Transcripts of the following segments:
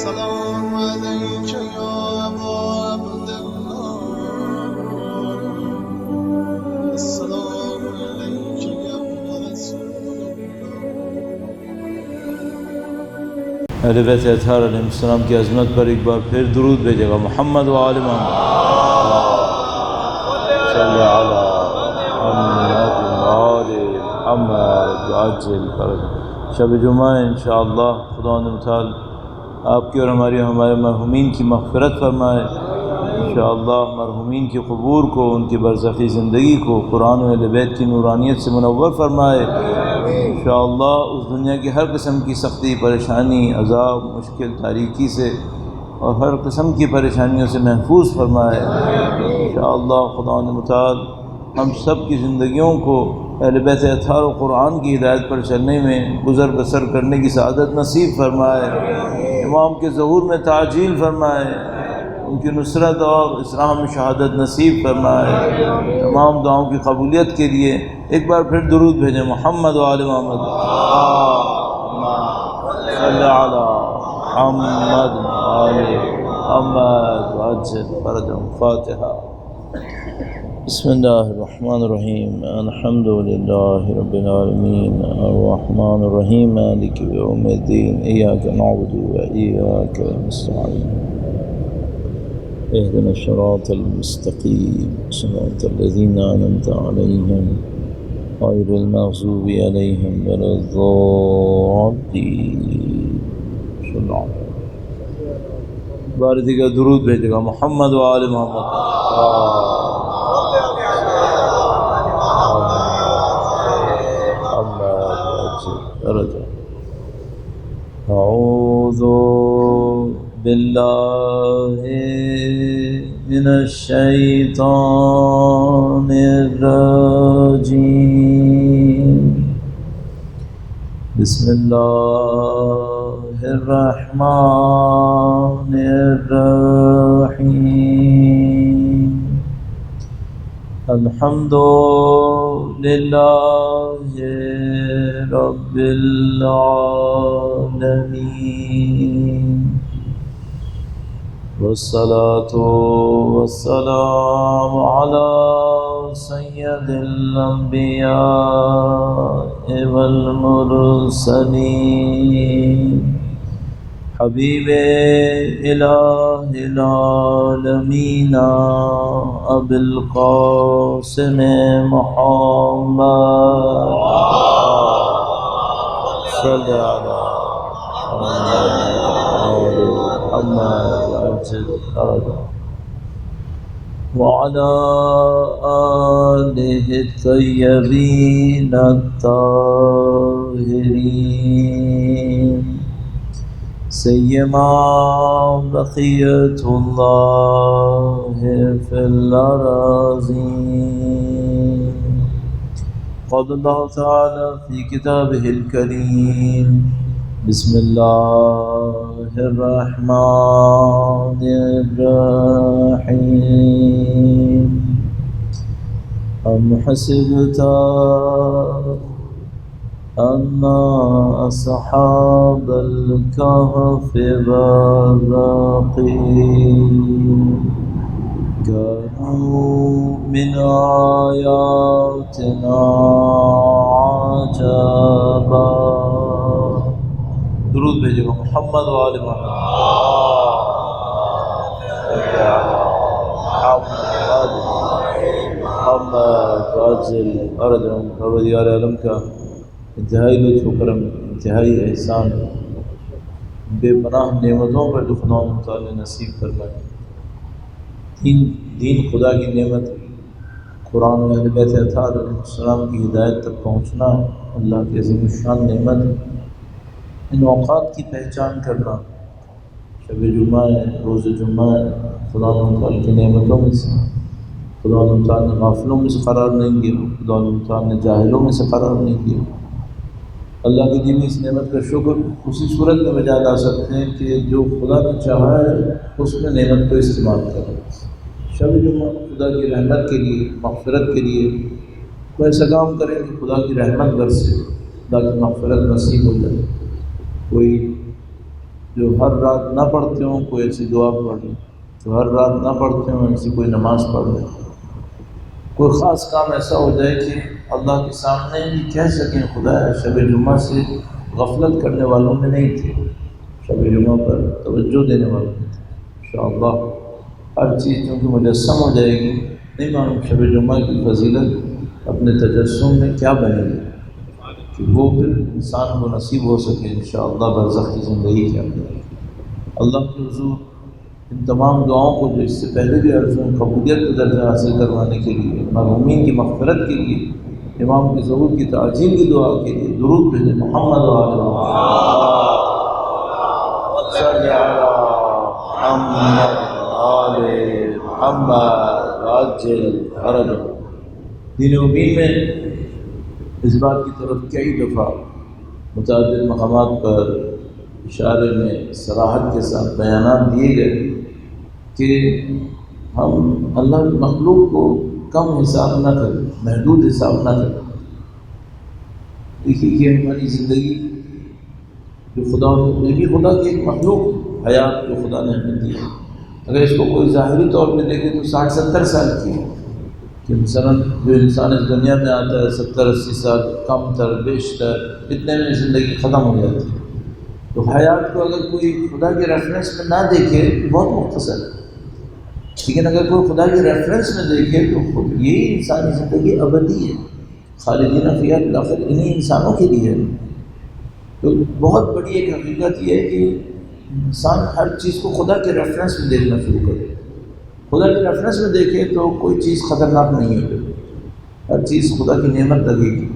السلام عليك يا أبا عبد الله السلام عليك يا ابن رسول الله۔ اہل بیت اطہار علیہ السلام کی عظمت پر ایک بار پھر درود بھیجے گا۔ محمد و آل محمد صلی علی محمد و آل محمد وعجل فرج۔ شب جمعہ انشاءاللہ خدا متعال آپ کی اور ہمارے مرحومین کی مغفرت فرمائے انشاءاللہ، مرحومین کی قبور کو، ان کی برزخی زندگی کو قرآن و اہل بیت کی نورانیت سے منور فرمائے انشاءاللہ، اس دنیا کی ہر قسم کی سختی، پریشانی، عذاب، مشکل، تاریکی سے اور ہر قسم کی پریشانیوں سے محفوظ فرمائے انشاءاللہ۔ خدا متعال ہم سب کی زندگیوں کو اہل بیت اطہار و قرآن کی ہدایت پر چلنے میں گزر بسر کرنے کی سعادت نصیب فرمائے، امام کے ظہور میں تعجیل فرمائے، ان کی نصرت اور اسراء میں شہادت نصیب فرمائے۔ تمام دعاؤں کی قبولیت کے لیے ایک بار پھر درود بھیجیں۔ محمد و آل محمد صلی علی محمد و آل محمد وعجل فرجهم۔ فاتحہ۔ بسم اللہ الرحمن الرحیم، الحمد للہ رب العالمین، الرحمن الرحیم، مالک یوم الدین، ایاک نعبد و ایاک نستعین، اهدنا الصراط المستقیم، صراط الذین انعمت علیہم غیر المغضوب علیہم ولا الضالین۔ صلی اللہ علیہ وسلم۔ بار دیگر درود بھیجے گا۔ محمد و آل محمد اعوذ باللہ من الشیطان الرجیم، بسم اللہ الرحمن الرحیم، الحمد للہ رب العالمین، والصلاة والسلام على سید الانبیاء والمرسلین، حبیب الہ العالمین ابی القاسم محمد صلی علی محمد وعلى آلہ الطیبین الطاہرین، سیما بقیت اللہ فی الأراضین، قال اللہ تعالی فی کتابہ الکریم، بسم اللہ الرحمن الرحیم، ام حسبت ان اصحاب الكهف والرقیم كانوا من آیاتنا عجبا۔ درود بھیجے گا۔ محمد و آل محمد محمد عاجل ارجم۔ پروردگار عالم کا انتہائی لطف و کرم، انتہائی احسان، بے پناہ نعمتوں پر جو خدا تعالی نصیب فرمائے۔ دین خدا کی نعمت، قرآن و اہل بیت اطہار علیہ السلام کی ہدایت تک پہنچنا اللہ کی عظیم الشان نعمت ہے۔ ان اوقات کی پہچان کرنا، شب جمعہ ہے، روز جمعہ ہے، خدا تعالی کی نعمتوں میں سے، خدا تعالی نے غافلوں میں سے قرار نہیں دیا، خدا تعالی نے جاہلوں میں سے قرار نہیں دیا۔ اللہ کی دی ہوئی اس نعمت کا شکر اسی صورت میں بجا لا سکتے ہیں کہ جو خدا نے چاہا ہے اس میں نعمت کو استعمال کریں۔ شب جمعہ خدا کی رحمت کے لیے، مغفرت کے لیے کوئی ایسا کام کریں کہ خدا کی رحمت برسے، خدا کی مغفرت نصیب ہو جائے۔ کوئی جو ہر رات نہ پڑھتے ہوں کوئی ایسی دعا پڑھ لیں، جو ہر رات نہ پڑھتے ہوں ایسی کوئی نماز پڑھ لیں، کوئی خاص کام ایسا ہو جائے کہ اللہ کے سامنے یہ کہہ سکیں خدا شب جمعہ سے غفلت کرنے والوں میں نہیں تھے، شب جمعہ پر توجہ دینے والوں میں تھے۔ انشاءاللہ ہر چیز چونکہ مجسم ہو جائے گی، نہیں معلوم شب جمعہ کی فضیلت اپنے تجسم میں کیا بنے گی کہ وہ پھر انسان کو نصیب ہو سکے انشاءاللہ برزخ کی زندگی کے اندر۔ اللہ کے حضور ان تمام دعاؤں کو جو اس سے پہلے بھی عرض ہوں قبولیت کا درجہ حاصل کروانے کے لیے، مرحومین کی مغفرت کے لیے، امام کی ظہور کی تعجیل کی دعا کے لیے درود بھیجیں محمد و آل صلی علی محمد آل محمد عجل فرجہ۔ دین مبین میں اس بات کی طرف کئی دفعہ متعدد مقامات پر اشارے میں صراحت کے ساتھ بیانات دیے گئے کہ ہم اللہ کی مخلوق کو کم حساب نہ کریں، محدود حساب نہ کریں۔ دیکھیے کہ ہماری زندگی جو یہ بھی خدا کی ایک مخلوق حیات جو خدا نے ہمیں دی ہے، اگر اس کو کوئی ظاہری طور پہ دیکھے تو 60-70 سال کی ہے کہ مثلاً جو انسان اس دنیا میں آتا ہے 70-80 سال کم تر بیشتر اتنے میں زندگی ختم ہو جاتی ہے۔ تو حیات کو اگر کوئی خدا کے ریفرنس میں نہ دیکھے تو بہت مختصر ہے، لیکن اگر کوئی خدا کے ریفرنس میں دیکھے تو خود یہی انسانی زندگی ابدی ہے، خالدین فیہا بالآخر انہیں انسانوں کے لیے ہے۔ تو بہت بڑی ایک حقیقت یہ ہے کہ انسان ہر چیز کو خدا کے ریفرنس میں دیکھنا شروع کرے، خدا کے ریفرنس میں دیکھے تو کوئی چیز خطرناک نہیں ہے، ہر چیز خدا کی نعمت لگے گی۔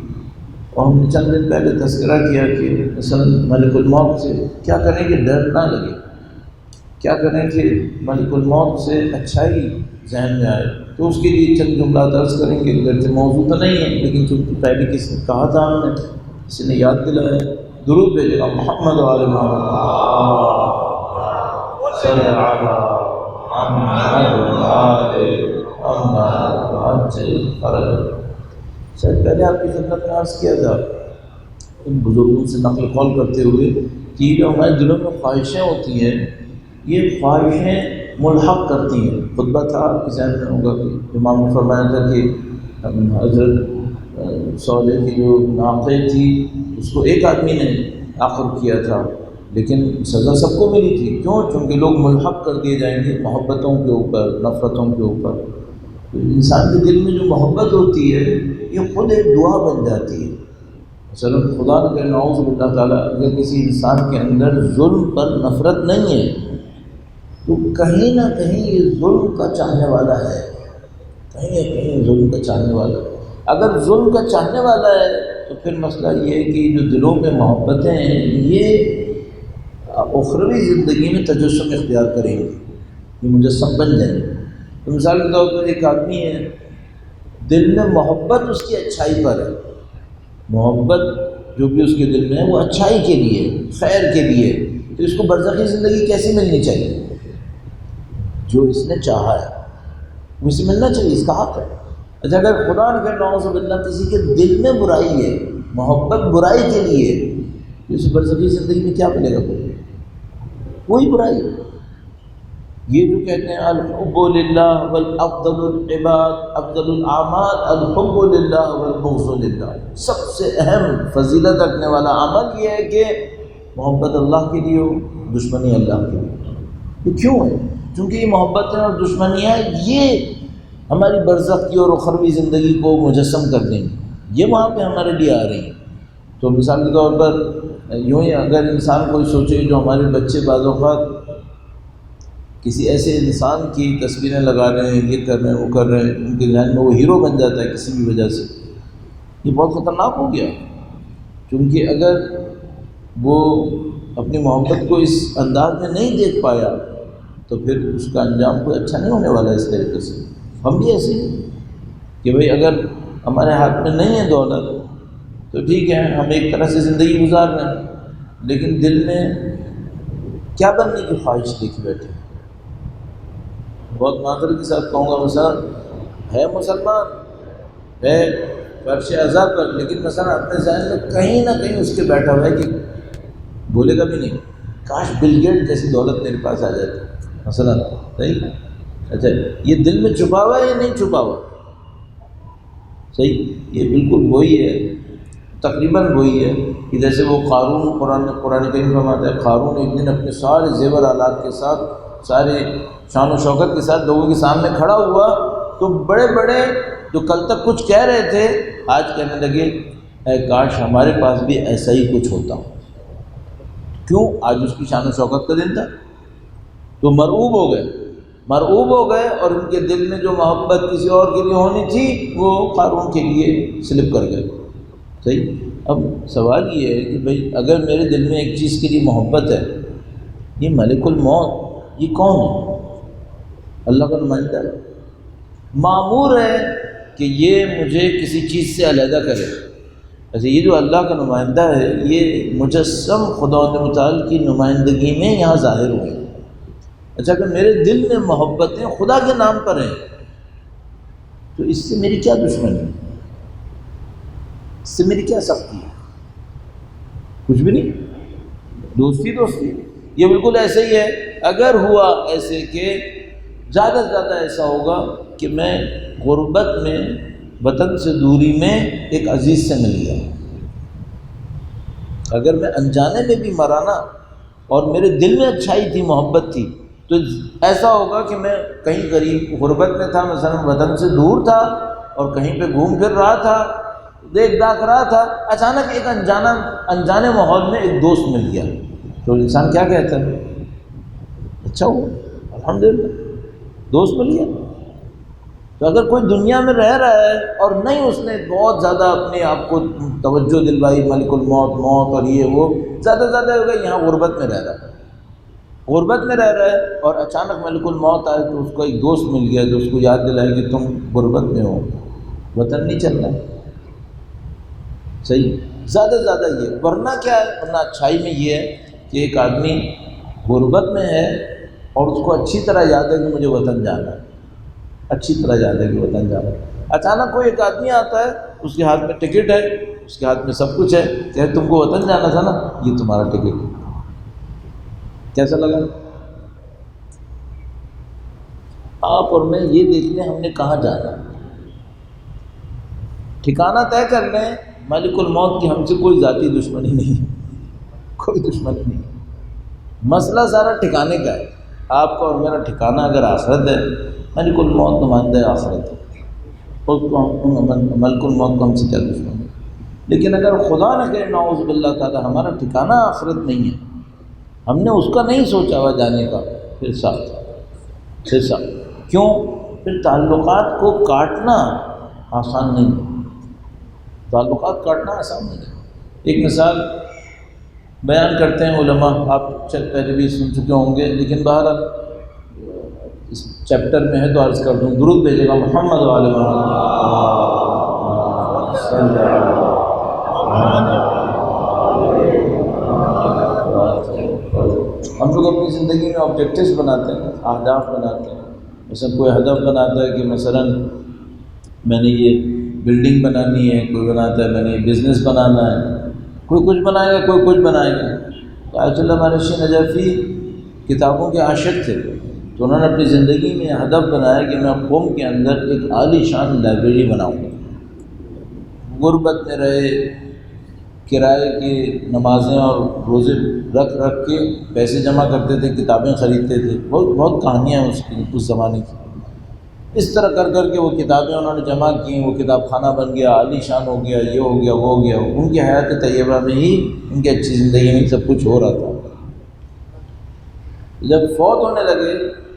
اور ہم نے چند دن پہلے تذکرہ کیا کہ مثلا ملک الموت سے کیا کریں کہ ڈر نہ لگے، کیا کریں کہ ملک الموت سے اچھائی ذہن میں آئے، تو اس کے لیے چند جملات عرض کریں گے، اگرچہ موضوع تو نہیں ہے لیکن چونکہ پہلے کسی نے کہا تھا ہم نے، کسی نے یاد دلایا، درود بھیجے گا محمد و آل محمد صلی علی محمد و آل محمد عجل فرجہ۔ شاید پہلے آپ کی خدمت میں عرض کیا تھا ان بزرگوں سے نقل قول کرتے ہوئے کہ جو ہمارے دلوں میں خواہشیں ہوتی ہیں یہ خواہشیں ملحق کرتی ہیں۔ خطبہ تھا آپ کے ذہن میں ہوگا کہ امام نے فرمایا تھا کہ حضرت صالح کی جو ناقے تھی اس کو ایک آدمی نے آخر کیا تھا لیکن سزا سب کو ملی تھی، کیوں؟ چونکہ لوگ ملحق کر دیے جائیں گے محبتوں کے اوپر، نفرتوں کے اوپر۔ تو انسان کے دل میں جو محبت ہوتی ہے یہ خود ایک دعا بن جاتی ہے۔ مثلا خدا نہ کرے نعوذ باللہ تعالیٰ اگر کسی انسان کے اندر ظلم پر نفرت نہیں ہے تو کہیں نہ کہیں یہ ظلم کا چاہنے والا ہے، کہیں نہ کہیں ظلم کا چاہنے والا ہے۔ اگر ظلم کا چاہنے والا ہے تو پھر مسئلہ یہ ہے کہ جو دلوں میں محبتیں ہیں یہ اخروی زندگی میں تجسم اختیار کریں گے، یہ مجسم بن جائیں گے۔ تو مثال کے طور پر ایک آدمی ہے دل میں محبت اس کی اچھائی پر ہے، محبت جو بھی اس کے دل میں ہے وہ اچھائی کے لیے، خیر کے لیے، تو اس کو برزخی زندگی کیسے ملنی چاہیے؟ جو اس نے چاہا ہے وہ اسے ملنا چاہیے، اس کا حق ہے۔ اچھا اگر خدا نہ کرے نعوذ باللہ کسی کے دل میں برائی ہے، محبت برائی کے لیے، تو اس برزخی زندگی میں کیا ملے گا؟ کوئی برائی ہے۔ یہ جو کہتے ہیں الحب للہ والافضل العباد افضل الاعمال الحب للہ والبغض للہ، سب سے اہم فضیلت رکھنے والا عمل یہ ہے کہ محبت اللہ کے لیے ہو، دشمنی اللہ کے لیے۔ یہ کیوں ہے؟ چونکہ یہ محبتیں اور دشمنیاں یہ ہماری برزخ کی اور اخروی زندگی کو مجسم کر دیں گی، یہ وہاں پہ ہمارے لیے آ رہی ہیں۔ تو مثال کے طور پر یوں ہی اگر انسان کوئی سوچے جو ہمارے بچے بعض اوقات کسی ایسے انسان کی تصویریں لگا رہے ہیں، یہ کر رہے ہیں وہ کر رہے ہیں، ان کے ذہن میں وہ ہیرو بن جاتا ہے کسی بھی وجہ سے، یہ بہت خطرناک ہو گیا۔ کیونکہ اگر وہ اپنی محبت کو اس انداز میں نہیں دیکھ پایا تو پھر اس کا انجام کوئی اچھا نہیں ہونے والا۔ اس طریقے سے ہم بھی ایسے ہیں کہ بھئی اگر ہمارے ہاتھ میں نہیں ہے دولت تو ٹھیک ہے ہم ایک طرح سے زندگی گزار رہے ہیں، لیکن دل میں کیا بننے کی خواہش دیکھی بیٹھے۔ بہت معذرت کے ساتھ کہوں گا، مثلا ہے مسلمان، ہے فرش ازا پر، لیکن مثلا اپنے ذہن میں کہیں نہ کہیں اس کے بیٹھا ہوا ہے کہ بولے گا بھی نہیں، کاش بل گیٹ جیسی دولت میرے پاس آ جاتی مثلا. صحیح. اچھا یہ دل میں چھپا ہوا ہے یا نہیں چھپا ہوا؟ صحیح. یہ بالکل وہی ہے، تقریباً وہی ہے کہ جیسے وہ قارون، قرآن کریم فرماتا ہے قارون ایک دن اپنے سارے زیور آلات کے ساتھ، سارے شان و شوکت کے ساتھ لوگوں کے سامنے کھڑا ہوا، تو بڑے بڑے جو کل تک کچھ کہہ رہے تھے آج کہنے لگے اے کاش ہمارے پاس بھی ایسا ہی کچھ ہوتا. کیوں؟ آج اس کی شان و شوکت کا دن تھا. تو مرعوب ہو گئے اور ان کے دل میں جو محبت کسی اور کے لیے ہونی تھی وہ قارون کے لیے سلپ کر گئے. صحیح. اب سوال یہ ہے کہ بھئی اگر میرے دل میں ایک چیز کے لیے محبت ہے، یہ ملک الموت یہ کون ہے؟ اللہ کا نمائندہ ہے، مامور ہے کہ یہ مجھے کسی چیز سے علیحدہ کرے. ایسے یہ جو اللہ کا نمائندہ ہے یہ مجسم خدا متعال کی نمائندگی میں یہاں ظاہر ہوئے. اچھا اگر میرے دل میں محبتیں خدا کے نام پر ہیں تو اس سے میری کیا دشمنی ہے؟ اس سے میری کیا سختی ہے؟ کچھ بھی نہیں. دوستی یہ بالکل ایسے ہی ہے. اگر ہوا ایسے کہ زیادہ سے زیادہ ایسا ہوگا کہ میں غربت میں، وطن سے دوری میں ایک عزیز سے مل گیا، اگر میں انجانے میں بھی مرانا اور میرے دل میں اچھائی تھی، محبت تھی، تو ایسا ہوگا کہ میں کہیں غریب غربت میں تھا، مثلا وطن سے دور تھا اور کہیں پہ گھوم پھر رہا تھا، دیکھ داکھ رہا تھا، اچانک ایک انجانے ماحول میں ایک دوست مل گیا، تو انسان کیا کہتا ہے؟ اچھا ہوا، الحمدللہ دوست مل گیا. تو اگر کوئی دنیا میں رہ رہا ہے اور نہیں اس نے بہت زیادہ اپنے آپ کو توجہ دلوائی، ملک الموت، موت اور یہ وہ زیادہ زیادہ ہو گیا، یہاں غربت میں رہ رہا ہے اور اچانک ملک الموت آئے تو اس کو ایک دوست مل گیا جو اس کو یاد دلائے کہ تم غربت میں ہو، وطن نہیں چل رہا ہے. صحیح. زیادہ سے زیادہ یہ، ورنہ کیا ہے؟ ورنہ اچھائی میں یہ ہے کہ ایک آدمی غربت میں ہے اور اس کو اچھی طرح یاد ہے کہ مجھے وطن جانا ہے، اچھی طرح یاد ہے کہ وطن جانا ہے. اچانک کوئی ایک آدمی آتا ہے، اس کے ہاتھ میں ٹکٹ ہے، اس کے ہاتھ میں سب کچھ ہے، کہ تم کو وطن جانا تھا نا، یہ تمہارا ٹکٹ ہے. کیسا لگا؟ آپ اور میں یہ دیکھ لیں ہم نے کہاں جانا، ٹھکانہ طے کر لیں. ملک الموت کی ہم سے کوئی ذاتی دشمنی نہیں، کوئی دشمنی نہیں. مسئلہ سارا ٹھکانے کا ہے. آپ کا اور میرا ٹھکانہ اگر آخرت ہے، ملک الموت نمائندہ آخرت ہے، اس کو ملک الموت کو ہم سے کیا دشمنی. لیکن اگر خدا نہ کرے نعوذ باللہ تعالیٰ ہمارا ٹھکانہ آخرت نہیں ہے، ہم نے اس کا نہیں سوچا ہوا جانے کا، پھر سخت. کیوں؟ پھر تعلقات کو کاٹنا آسان نہیں ہے. تعلقات کاٹنا آسان نہیں ہے. ایک مثال بیان کرتے ہیں علماء، آپ پہلے بھی سن چکے ہوں گے، لیکن بہرحال اس چیپٹر میں ہے تو عرض کر دوں. درود بھیجے گا محمد و آل محمد. ہم لوگ اپنی زندگی میں آبجیکٹیوز بناتے ہیں، اہداف بناتے ہیں. مثلا کوئی ہدف بناتا ہے کہ مثلا میں نے یہ بلڈنگ بنانی ہے، کوئی بناتا ہے میں نے یہ بزنس بنانا ہے، کوئی کچھ بنائے گا، کوئی کچھ بنائے گا. تو آیت اللہ مہرشی نجفی کتابوں کے عاشق تھے، تو انہوں نے اپنی زندگی میں ہدف بنایا کہ میں قوم کے اندر ایک عالی شان لائبریری بناؤں گا. غربت میں رہے، کرائے کی نمازیں اور روزے رکھ کے پیسے جمع کرتے تھے، کتابیں خریدتے تھے. بہت کہانیاں ہیں اس زمانے کی. اس طرح کر کے وہ کتابیں انہوں نے جمع کی، وہ کتاب خانہ بن گیا، عالی شان ہو گیا، یہ ہو گیا، وہ ہو گیا. ان کی حیات طیبہ میں ہی ان کی اچھی زندگی میں سب کچھ ہو رہا تھا. جب فوت ہونے لگے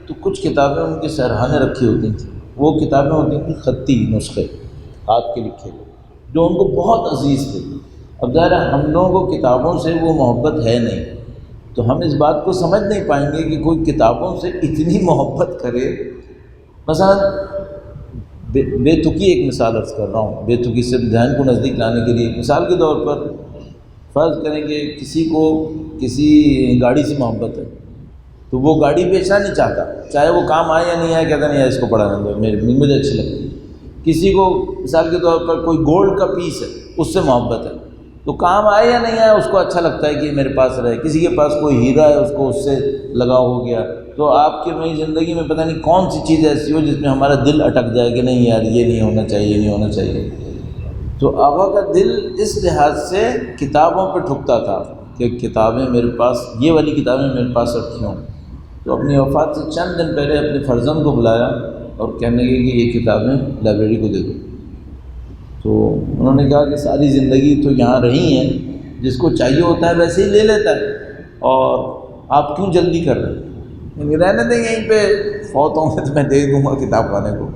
تو کچھ کتابیں ان کے سرحانے رکھی ہوتی تھیں. وہ کتابیں ہوتی تھیں خطی نسخے، ہاتھ کے لکھے ہوئے، جو ان کو بہت عزیز تھے. اب ظاہر ہے ہم لوگوں کو کتابوں سے وہ محبت ہے نہیں، تو ہم اس بات کو سمجھ نہیں پائیں گے کہ کوئی کتابوں سے اتنی محبت کرے. مثلا بے تکی ایک مثال عرض کر رہا ہوں، بے تکی سے ذہن کو نزدیک لانے کے لیے. مثال کے طور پر فرض کریں کہ کسی کو کسی گاڑی سے محبت ہے، تو وہ گاڑی بیچنا نہیں چاہتا، چاہے وہ کام آئے یا نہیں آئے، کہتا نہیں ہے اس کو پڑھانے دو، مجھے اچھی لگتی ہے. کسی کو مثال کے طور پر کوئی گولڈ کا پیس ہے، اس سے محبت ہے، تو کام آئے یا نہیں آئے اس کو اچھا لگتا ہے کہ یہ میرے پاس رہے. کسی کے پاس کوئی ہیرا ہے اس کو اس سے لگاؤ ہو گیا. تو آپ کی نئی زندگی میں پتہ نہیں کون سی چیز ایسی ہو جس میں ہمارا دل اٹک جائے کہ نہیں یار یہ نہیں ہونا چاہیے، یہ نہیں ہونا چاہیے. تو آقا کا دل اس لحاظ سے کتابوں پہ ٹھکتا تھا کہ کتابیں میرے پاس، یہ والی کتابیں میرے پاس رکھی ہوں. تو اپنی وفات سے چند دن پہلے اپنے فرزند کو بلایا اور کہنے لگے کہ یہ کتابیں لائبریری کو دے دو. تو انہوں نے کہا کہ ساری زندگی تو یہاں رہی ہیں، جس کو چاہیے ہوتا ہے ویسے ہی لے لیتا ہے، اور آپ کیوں جلدی کر رہے ہیں؟ یعنی رہنے دیں یہیں پہ، فوت ہوں گے تو میں دے دوں گا کتاب خانے کو.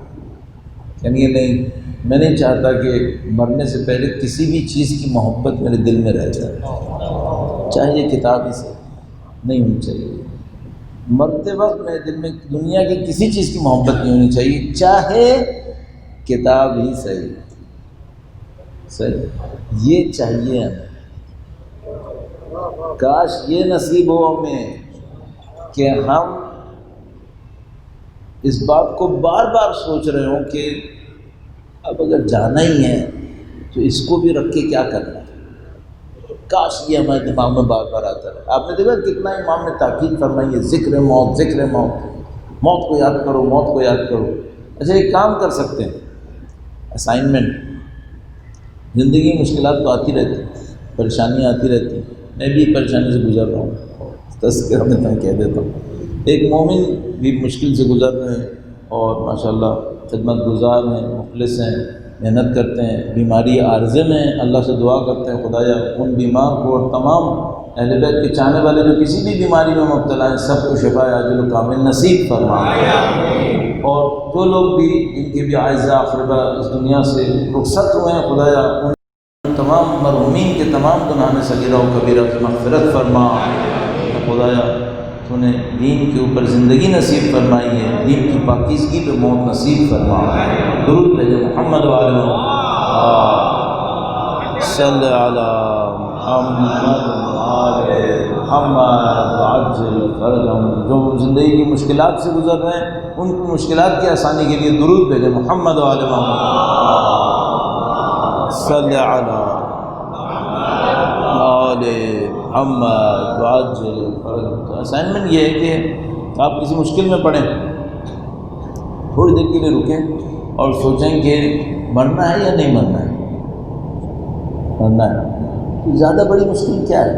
یعنی یہ نہیں، میں نہیں چاہتا کہ مرنے سے پہلے کسی بھی چیز کی محبت میرے دل میں رہ جائے، چاہے یہ کتاب ہی سے نہیں ہونی چاہیے. مرتے وقت میرے دل میں دنیا کی کسی چیز کی محبت نہیں ہونی چاہیے، چاہے کتاب ہی صحیح. یہ چاہیے ہمیں. کاش یہ نصیب ہو ہمیں کہ ہم اس بات کو بار بار سوچ رہے ہوں کہ اب اگر جانا ہی ہے تو اس کو بھی رکھ کے کیا کرنا ہے. کاش یہ ہمارے دماغ میں بار بار آتا ہے. آپ نے دیکھا کتنا امام نے تاکید فرمائی ہے، ذکر موت، ذکر موت، موت کو یاد کرو، موت کو یاد کرو. اچھا ایک کام کر سکتے ہیں، اسائنمنٹ. زندگی میں مشکلات تو آتی رہتی ہیں، پریشانیاں آتی رہتی ہیں. میں بھی پریشانی سے گزر رہا ہوں، تذکرہ میں تو کہہ دیتا ہوں. ایک مومن بھی مشکل سے گزر رہے ہیں اور ماشاءاللہ خدمت گزار ہیں، مخلص ہیں، محنت کرتے ہیں، بیماری عارضے میں ہیں. اللہ سے دعا کرتے ہیں خدایا ان بیمار کو اور تمام اہل بیت کے چاہنے والے جو کسی بھی بیماری میں مبتلا ہیں سب کو شفا عاجل و کامل نصیب فرما. اور جو لوگ بھی ان کے بھی اعزاء اقربا اس دنیا سے رخصت ہوئے ہیں خدایا ان تمام مرحومین کے تمام گناہ صغیرہ و کبیرہ کی مغفرت فرما. خدایا تو نے دین کے اوپر زندگی نصیب فرمائی ہے، دین کی پاکیزگی پہ موت نصیب فرما. درود بھیجے محمد وعلی صلی علی محمد وعلی محمد وعجل فرجہم. جو زندگی کی مشکلات سے گزر رہے ہیں ان کی مشکلات کی آسانی کے لیے درود بھیجے محمد وعلی محمد صلی علی محمد وعجل فرجہم. تو اسائنمنٹ یہ ہے کہ آپ کسی مشکل میں پڑیں، تھوڑی دیر کے لیے رکیں اور سوچیں کہ مرنا ہے یا نہیں مرنا ہے. مرنا ہے تو زیادہ بڑی مشکل کیا ہے؟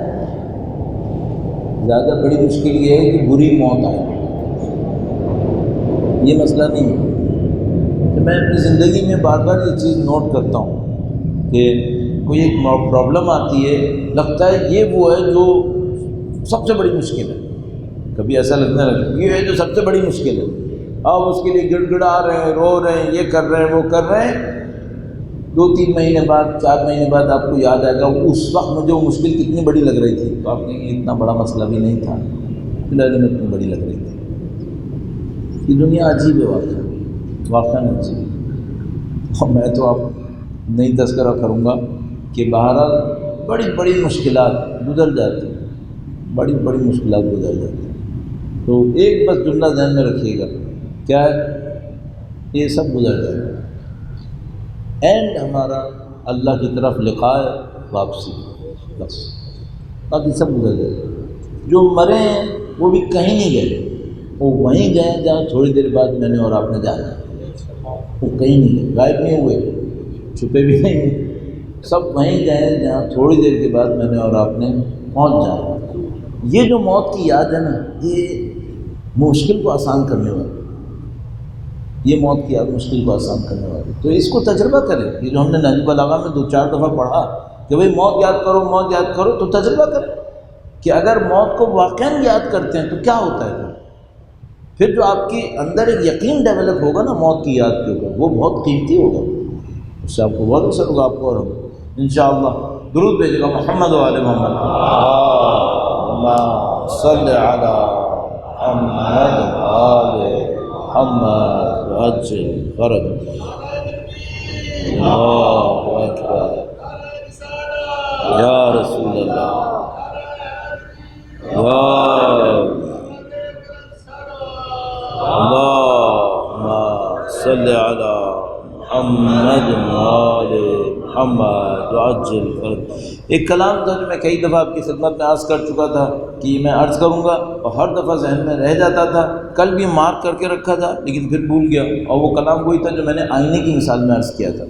زیادہ بڑی مشکل یہ ہے کہ بری موت آئے. یہ مسئلہ نہیں ہے. کہ میں اپنی زندگی میں بار بار یہ چیز نوٹ کرتا ہوں کہ کوئی ایک پرابلم آتی ہے، لگتا ہے یہ وہ ہے جو سب سے بڑی مشکل ہے. کبھی ایسا لگنے لگتا یہ ہے جو سب سے بڑی مشکل ہے. آپ اس کے لیے گڑ گڑا رہے ہیں، رو رہے ہیں، یہ کر رہے ہیں، وہ کر رہے ہیں. 2-3 مہینے بعد، 4 مہینے بعد آپ کو یاد آئے گا اس وقت مجھے وہ مشکل کتنی بڑی لگ رہی تھی. تو آپ کہیں گے اتنا بڑا مسئلہ بھی نہیں تھا، فی الحال میں اتنی بڑی لگ رہی تھی. یہ دنیا عجیب ہے، واقعہ نہیں عجیب. اور میں تو آپ نہیں تذکرہ کروں گا کہ بہرحال بڑی بڑی مشکلات گزر جاتی ہیں، بڑی بڑی مشکلات گزر جاتی ہیں. تو ایک بس جملہ ذہن میں رکھیے گا، کیا ہے؟ یہ سب گزر جائے گا. اینڈ ہمارا اللہ کی طرف لقاء واپسی، بس باقی سب گزر جائے گا. جو مرے ہیں وہ بھی کہیں نہیں گئے، وہ وہیں گئے جہاں تھوڑی دیر بعد میں نے اور آپ نے جانا. وہ کہیں نہیں گئے، غائب نہیں ہوئے، چھپے بھی نہیں ہوئے. سب وہیں گئے جہاں تھوڑی دیر کے بعد میں نے اور آپ نے پہنچ جانا. یہ جو موت کی یاد ہے نا، یہ مشکل کو آسان کرنے والی، یہ موت کی یاد مشکل کو آسان کرنے والی. تو اس کو تجربہ کریں. یہ جو ہم نے نہج البلاغہ میں 2-4 دفعہ پڑھا کہ بھئی موت یاد کرو، موت یاد کرو، تو تجربہ کریں کہ اگر موت کو واقعاً یاد کرتے ہیں تو کیا ہوتا ہے. پھر جو آپ کے اندر ایک یقین ڈیولپ ہوگا نا موت کی یاد کے اوپر، وہ بہت قیمتی ہوگا. اس سے آپ کو بہت اثر ہوگا، آپ کو اور ہم انشاءاللہ. درود بھیجے گا محمد وعلی محمد اللہم صلی علی محمد وعلی محمد وعجل فرجہم. اللہ اکبر یا رسول اللہ، اللہم صلی علی محمد وعلی محمد وعجل فرجہم. ایک کلام تھا جو میں کئی دفعہ آپ کی خدمت میں عرض کر چکا تھا کہ میں عرض کروں گا اور ہر دفعہ ذہن میں رہ جاتا تھا، کل بھی مارک کر کے رکھا تھا لیکن پھر بھول گیا، اور وہ کلام وہی تھا جو میں نے آئینے کی مثال میں عرض کیا تھا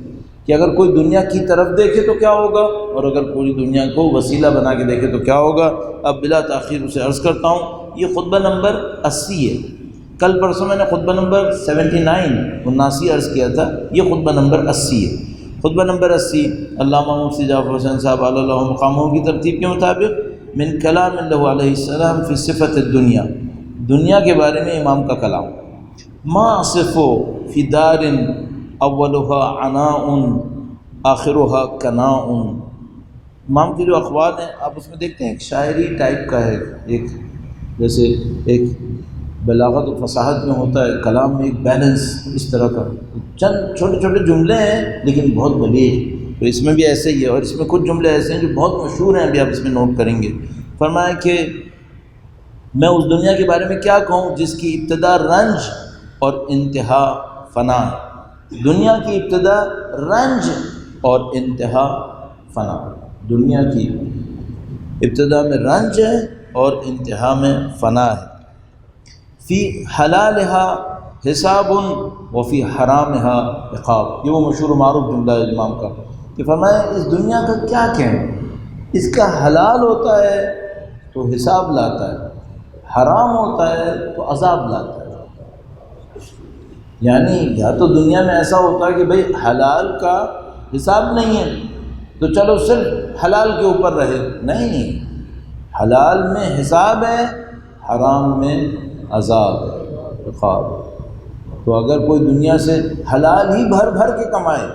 کہ اگر کوئی دنیا کی طرف دیکھے تو کیا ہوگا، اور اگر پوری دنیا کو وسیلہ بنا کے دیکھے تو کیا ہوگا۔ اب بلا تاخیر اسے عرض کرتا ہوں۔ یہ خطبہ نمبر 80 ہے۔ کل پرسوں میں نے خطبہ نمبر 79 عرض کیا تھا، یہ خطبہ نمبر 80 ہے۔ خطبہ نمبر 80 علامہ مفتی جعفر حسین صاحب علیہ اللہ مقامہ کی ترتیب کے مطابق من کلام اللہ علیہ السلام فی صفت الدنیا، دنیا کے بارے میں امام کا کلام۔ ما صفو فی دار اولها عناء آخرها کناء۔ امام کے جو اقوال ہیں آپ اس میں دیکھتے ہیں ایک شاعری ٹائپ کا ہے، ایک جیسے ایک بلاغت و فصاحت میں ہوتا ہے، کلام میں ایک بیلنس اس طرح کا، چند چھوٹے چھوٹے جملے ہیں لیکن بہت بلیغ، تو اس میں بھی ایسے ہی ہے، اور اس میں کچھ جملے ایسے ہیں جو بہت مشہور ہیں، ابھی آپ اس میں نوٹ کریں گے۔ فرمایا کہ میں اس دنیا کے بارے میں کیا کہوں جس کی ابتدا رنج اور انتہا فنا ہے۔ دنیا کی ابتدا رنج اور انتہا فنا، دنیا کی ابتدا میں رنج ہے اور انتہا میں فنا ہے۔ فی حلالها حساب وفی حرامها عقاب، یہ وہ مشہور و معروف جملہ ہے امام کا کہ فرمایا اس دنیا کا کیا کہیں، اس کا حلال ہوتا ہے تو حساب لاتا ہے، حرام ہوتا ہے تو عذاب لاتا ہے۔ یعنی یا تو دنیا میں ایسا ہوتا ہے کہ بھئی حلال کا حساب نہیں ہے تو چلو صرف حلال کے اوپر رہے، نہیں، حلال میں حساب ہے، حرام میں عذاب ہے، عقاب۔ تو اگر کوئی دنیا سے حلال ہی بھر بھر کے کمائے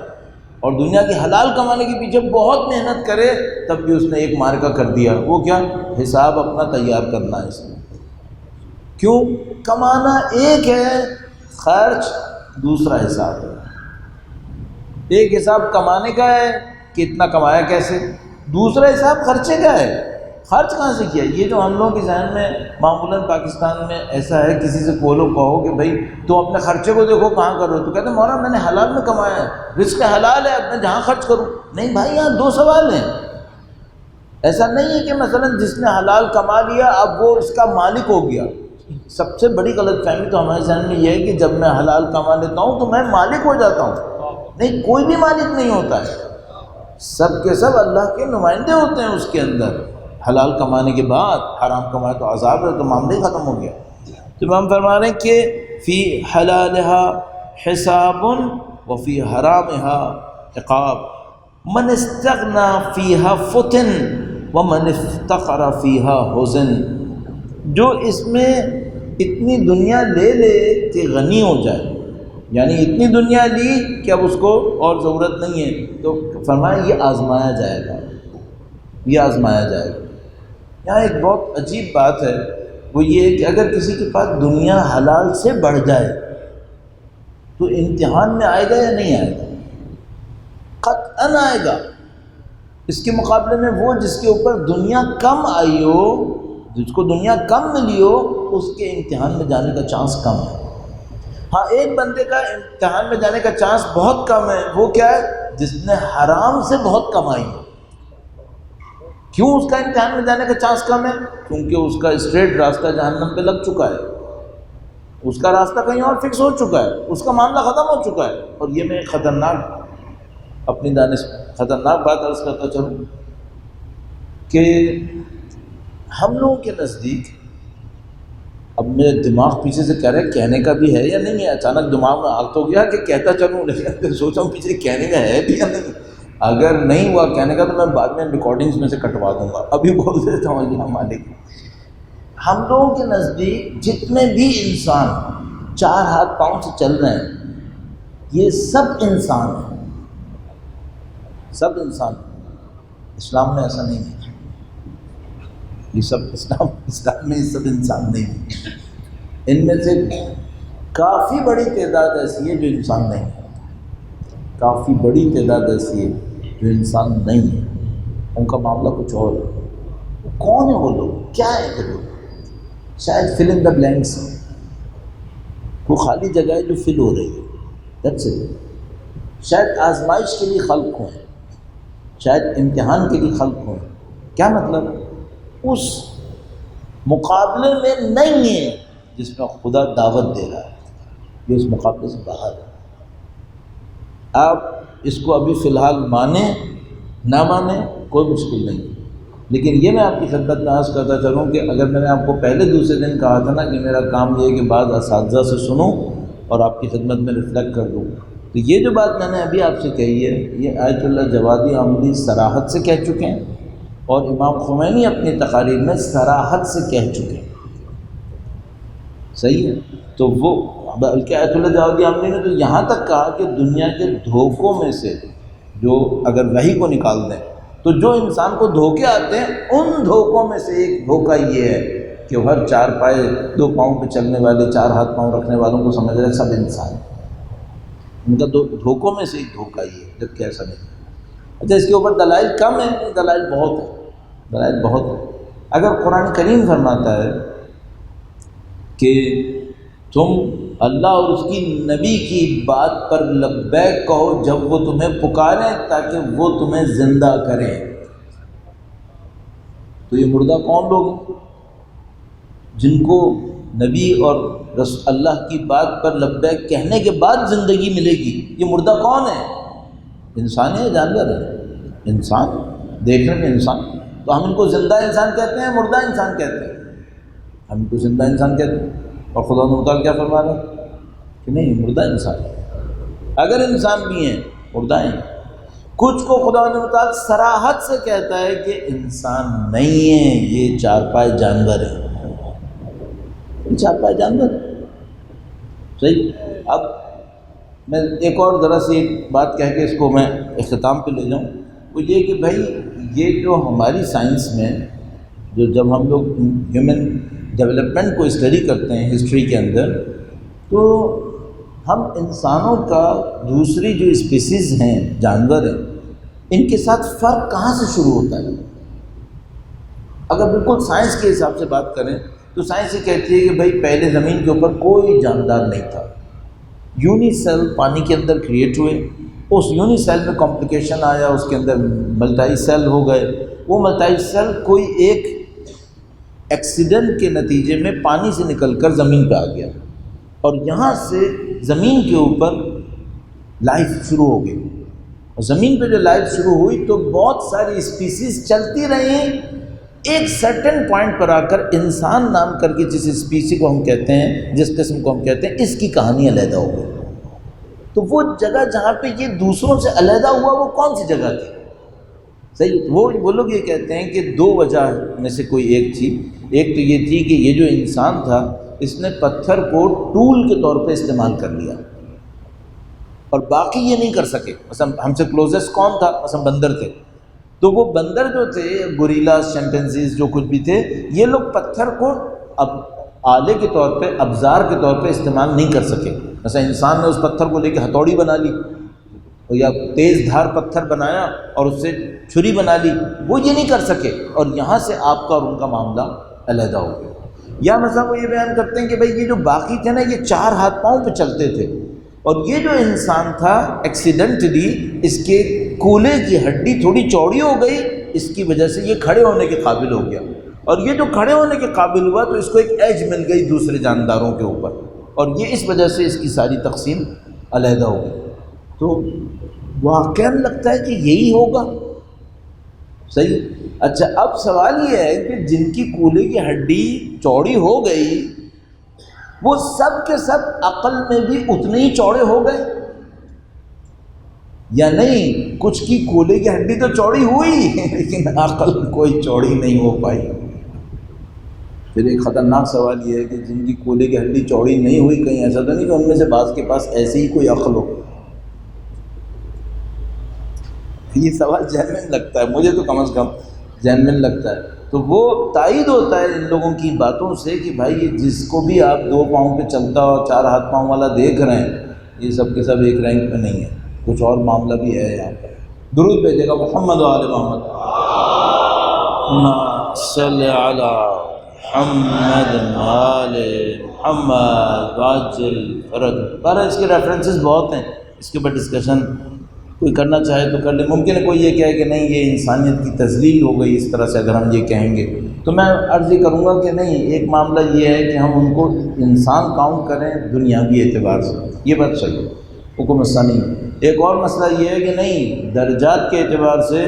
اور دنیا کی حلال کمانے کے پیچھے بہت محنت کرے، تب بھی اس نے ایک مارکہ کر دیا، وہ کیا؟ حساب اپنا تیار کرنا ہے اس میں۔ کیوں؟ کمانا ایک ہے، خرچ دوسرا حساب ہے۔ ایک حساب کمانے کا ہے کہ اتنا کمایا کیسے، دوسرا حساب خرچے کا ہے، خرچ کہاں سے کیا۔ یہ جو ہم لوگوں کے ذہن میں معمولاً پاکستان میں ایسا ہے، کسی سے بولو کہو کہ بھائی تم اپنے خرچے کو دیکھو کہاں کر رہے ہو، تو کہتے ہیں مولانا میں نے حلال میں کمایا ہے، رزق حلال ہے، اب میں جہاں خرچ کروں۔ نہیں بھائی، یہاں دو سوال ہیں۔ ایسا نہیں ہے کہ مثلاً جس نے حلال کما لیا اب وہ اس کا مالک ہو گیا۔ سب سے بڑی غلط فہمی تو ہمارے ذہن میں یہ ہے کہ جب میں حلال کما لیتا ہوں تو میں مالک ہو جاتا ہوں۔ نہیں، کوئی بھی مالک نہیں ہوتا ہے، سب کے سب اللہ کے نمائندے ہوتے ہیں اس کے اندر۔ حلال کمانے کے بعد حرام کمائے تو عذاب ہے، تو معاملہ ہی ختم ہو گیا۔ تو امام فرما رہے ہیں کہ فی حلالها حساب وفی حرامها عقاب، من استغنا فیها فتن ومن افتقر فیها حزن۔ جو اس میں اتنی دنیا لے لے کہ غنی ہو جائے، یعنی اتنی دنیا لی کہ اب اس کو اور ضرورت نہیں ہے، تو فرمایا یہ آزمایا جائے گا، یہ آزمایا جائے گا۔ یہاں ایک بہت عجیب بات ہے، وہ یہ ہے کہ اگر کسی کے پاس دنیا حلال سے بڑھ جائے تو امتحان میں آئے گا یا نہیں آئے گا؟ قطعاً آئے گا۔ اس کے مقابلے میں وہ جس کے اوپر دنیا کم آئی ہو، جس کو دنیا کم ملی ہو، اس کے امتحان میں جانے کا چانس کم ہے۔ ہاں، ایک بندے کا امتحان میں جانے کا چانس بہت کم ہے، وہ کیا ہے؟ جس نے حرام سے بہت کمائی ہے۔ کیوں اس کا امتحان میں جانے کا چانس کم ہے؟ کیونکہ اس کا اسٹریٹ راستہ جہنم پہ لگ چکا ہے، اس کا راستہ کہیں اور فکس ہو چکا ہے، اس کا معاملہ ختم ہو چکا ہے۔ اور یہ میں خطرناک، اپنی دانش خطرناک بات عرض کرتا چلوں کہ ہم لوگوں کے نزدیک، اب میرے دماغ پیچھے سے کہہ رہے ہیں کہنے کا بھی ہے یا نہیں ہے، اچانک دماغ میں آ تو گیا کہ کہتا چلوں، لیکن سوچا ہوں پیچھے کہنے کا ہے بھی یا نہیں۔ اگر نہیں ہوا کہنے کا تو میں بعد میں ریکارڈنگز میں سے کٹوا دوں گا، ابھی بول دیتا ہوں اللہ مالک۔ ہم لوگوں کے نزدیک جتنے بھی انسان چار ہاتھ پاؤں سے چل رہے ہیں، یہ سب انسان ہیں، سب انسان ہیں۔ اسلام میں ایسا نہیں ہے، یہ سب اسلام میں یہ سب انسان نہیں ہے۔ ان میں سے کافی بڑی تعداد ایسی ہے جو انسان نہیں ہے، کافی بڑی تعداد ایسی ہے جو انسان نہیں ہے، ان کا معاملہ کچھ اور ہے۔ کون ہے وہ لوگ؟ کیا ہے وہ لوگ؟ شاید فل ان دا بلینکس، وہ خالی جگہ ہے جو فل ہو رہی ہے، دیٹس اٹ۔ شاید آزمائش کے لیے خلق ہوں، شاید امتحان کے لیے خلق ہوں. کیا مطلب؟ اس مقابلے میں نہیں ہے جس میں خدا دعوت دے رہا ہے، یہ اس مقابلے سے باہر ہے. آپ اس کو ابھی فی الحال مانیں نہ مانیں کوئی مشکل نہیں، لیکن یہ میں آپ کی خدمت میں عرض کرتا چلوں کہ اگر میں نے آپ کو پہلے دوسرے دن کہا تھا نا کہ میرا کام یہ ہے کہ بعض اساتذہ سے سنوں اور آپ کی خدمت میں ریفلیکٹ کر دوں، تو یہ جو بات میں نے ابھی آپ سے کہی ہے یہ آیت اللہ جوادی عاملی صراحت سے کہہ چکے ہیں، اور امام خمینی اپنی تقاریر میں صراحت سے کہہ چکے ہیں. صحیح ہے؟ تو وہ بلکہ آیت اللہ جوادی عاملی نے تو یہاں تک کہا کہ دنیا کے دھوکوں میں سے جو اگر وحی کو نکال دیں تو جو انسان کو دھوکے آتے ہیں ان دھوکوں میں سے ایک دھوکہ یہ ہے کہ ہر 4 پائے 2 پاؤں پہ چلنے والے 4 ہاتھ پاؤں رکھنے والوں کو سمجھ رہے سب انسان. ان کا دھوکوں میں سے ایک دھوکہ یہ ہے، جبکہ ایسا نہیں. اچھا اس کے اوپر دلائل کم ہیں، دلائل بہت ہیں، دلائل بہت ہیں. اگر قرآن کریم فرماتا ہے کہ تم اللہ اور اس کی نبی کی بات پر لبیک کہو جب وہ تمہیں پکاریں تاکہ وہ تمہیں زندہ کریں، تو یہ مردہ کون لوگ ہیں جن کو نبی اور اللہ کی بات پر لبیک کہنے کے بعد زندگی ملے گی؟ یہ مردہ کون ہے؟ انسان ہے یا جانور ہے؟ انسان، دیکھنے میں انسان. تو ہم ان کو زندہ انسان کہتے ہیں مردہ انسان کہتے ہیں؟ ہم ان کو زندہ انسان کہتے ہیں. اور خدا متعال کیا فرما رہا ہے کہ نہیں مردہ انسان. اگر انسان بھی ہیں مردہ ہیں. کچھ کو خدا متعال صراحت سے کہتا ہے کہ انسان نہیں ہیں، یہ 4 پائے جانور ہیں. یہ 4 پائے جانور ہیں. صحیح. اب میں ایک اور ذرا سی ایک بات کہہ کے اس کو میں اختتام پہ لے جاؤں، وہ یہ کہ بھائی یہ جو ہماری سائنس میں جب ہم لوگ ہیومن ڈیولپمنٹ کو اسٹڈی کرتے ہیں ہسٹری کے اندر، تو ہم انسانوں کا دوسری جو اسپیسیز ہیں جانور ہیں ان کے ساتھ فرق کہاں سے شروع ہوتا ہے؟ اگر بالکل سائنس کے حساب سے بات کریں تو سائنس یہ کہتی ہے کہ بھائی پہلے زمین کے اوپر کوئی جاندار نہیں تھا، یونی سیل پانی کے اندر کریٹ ہوئے، اس یونی سیل میں کمپلیکیشن آیا، اس کے اندر ملٹائی سیل ہو گئے، وہ ملٹائی سیل کوئی ایک ایکسیڈنٹ کے نتیجے میں پانی سے نکل کر زمین پہ آ گیا، اور یہاں سے زمین کے اوپر لائف شروع ہو گئی. اور زمین پہ جو لائف شروع ہوئی تو بہت ساری اسپیسیز چلتی رہیں، ایک سرٹن پوائنٹ پر آ کر انسان نام کر کے جس اسپیسی کو ہم کہتے ہیں، جس قسم کو ہم کہتے ہیں، اس کی کہانی علیحدہ ہو گئی. تو وہ جگہ جہاں پہ یہ دوسروں سے علیحدہ ہوا وہ کون سی جگہ تھی؟ صحیح. وہ لوگ یہ کہتے ہیں کہ 2 وجہ میں سے کوئی ایک تھی. ایک تو یہ تھی کہ یہ جو انسان تھا اس نے پتھر کو ٹول کے طور پہ استعمال کر لیا، اور باقی یہ نہیں کر سکے. مثلا ہم سے کلوزسٹ کون تھا؟ مثلا بندر تھے. تو وہ بندر جو تھے، گوریلاز، چمپینزیز، جو کچھ بھی تھے، یہ لوگ پتھر کو اب آلے کے طور پہ، ابزار کے طور پہ استعمال نہیں کر سکے. مثلا انسان نے اس پتھر کو لے کے ہتھوڑی بنا لی، یا تیز دھار پتھر بنایا اور اس سے چھری بنا لی، وہ یہ نہیں کر سکے، اور یہاں سے آپ کا اور ان کا معاملہ علیحدہ ہو گیا. یا مثلا وہ یہ بیان کرتے ہیں کہ بھائی یہ جو باقی تھے نا یہ 4 ہاتھ پاؤں پہ چلتے تھے، اور یہ جو انسان تھا ایکسیڈنٹلی اس کے کولے کی ہڈی تھوڑی چوڑی ہو گئی، اس کی وجہ سے یہ کھڑے ہونے کے قابل ہو گیا، اور یہ جو کھڑے ہونے کے قابل ہوا تو اس کو ایک ایج مل گئی دوسرے جانداروں کے اوپر، اور یہ اس وجہ سے اس کی ساری تقسیم علیحدہ ہو گئی. تو واقعاً لگتا ہے کہ یہی ہوگا. صحیح. اچھا اب سوال یہ ہے کہ جن کی کولے کی ہڈی چوڑی ہو گئی وہ سب کے سب عقل میں بھی اتنے ہی چوڑے ہو گئے یا نہیں؟ کچھ کی کولے کی ہڈی تو چوڑی ہوئی لیکن عقل کوئی چوڑی نہیں ہو پائی. پھر ایک خطرناک سوال یہ ہے کہ جن کی کولے کی ہڈی چوڑی نہیں ہوئی، کہیں ایسا تو نہیں کہ ان میں سے بعض کے پاس ایسے ہی کوئی عقل ہو؟ یہ سوال جینوین لگتا ہے مجھے، تو کم از کم جینوین لگتا ہے. تو وہ تائید ہوتا ہے ان لوگوں کی باتوں سے کہ بھائی یہ جس کو بھی آپ 2 پاؤں پہ چلتا اور 4 ہاتھ پاؤں والا دیکھ رہے ہیں، یہ سب کے سب ایک رینک پہ نہیں ہے، کچھ اور معاملہ بھی ہے یہاں پر. درود بھیجے گا محمد و آل محمد. اللہم صلی علی محمد و آل محمد وعجل فرج. پر اس کے ریفرنسز بہت ہیں، اس کے اوپر ڈسکشن کوئی کرنا چاہے تو کر لے. ممکن ہے کوئی یہ کہے کہ نہیں یہ انسانیت کی تذلیل ہو گئی اس طرح سے اگر ہم یہ کہیں گے. تو میں عرض یہ کروں گا کہ نہیں، ایک معاملہ یہ ہے کہ ہم ان کو انسان کاؤنٹ کریں دنیاوی اعتبار سے، یہ بات صحیح ہے، وہ کوئی مسئلہ نہیں ہے. ایک اور مسئلہ یہ ہے کہ نہیں، درجات کے اعتبار سے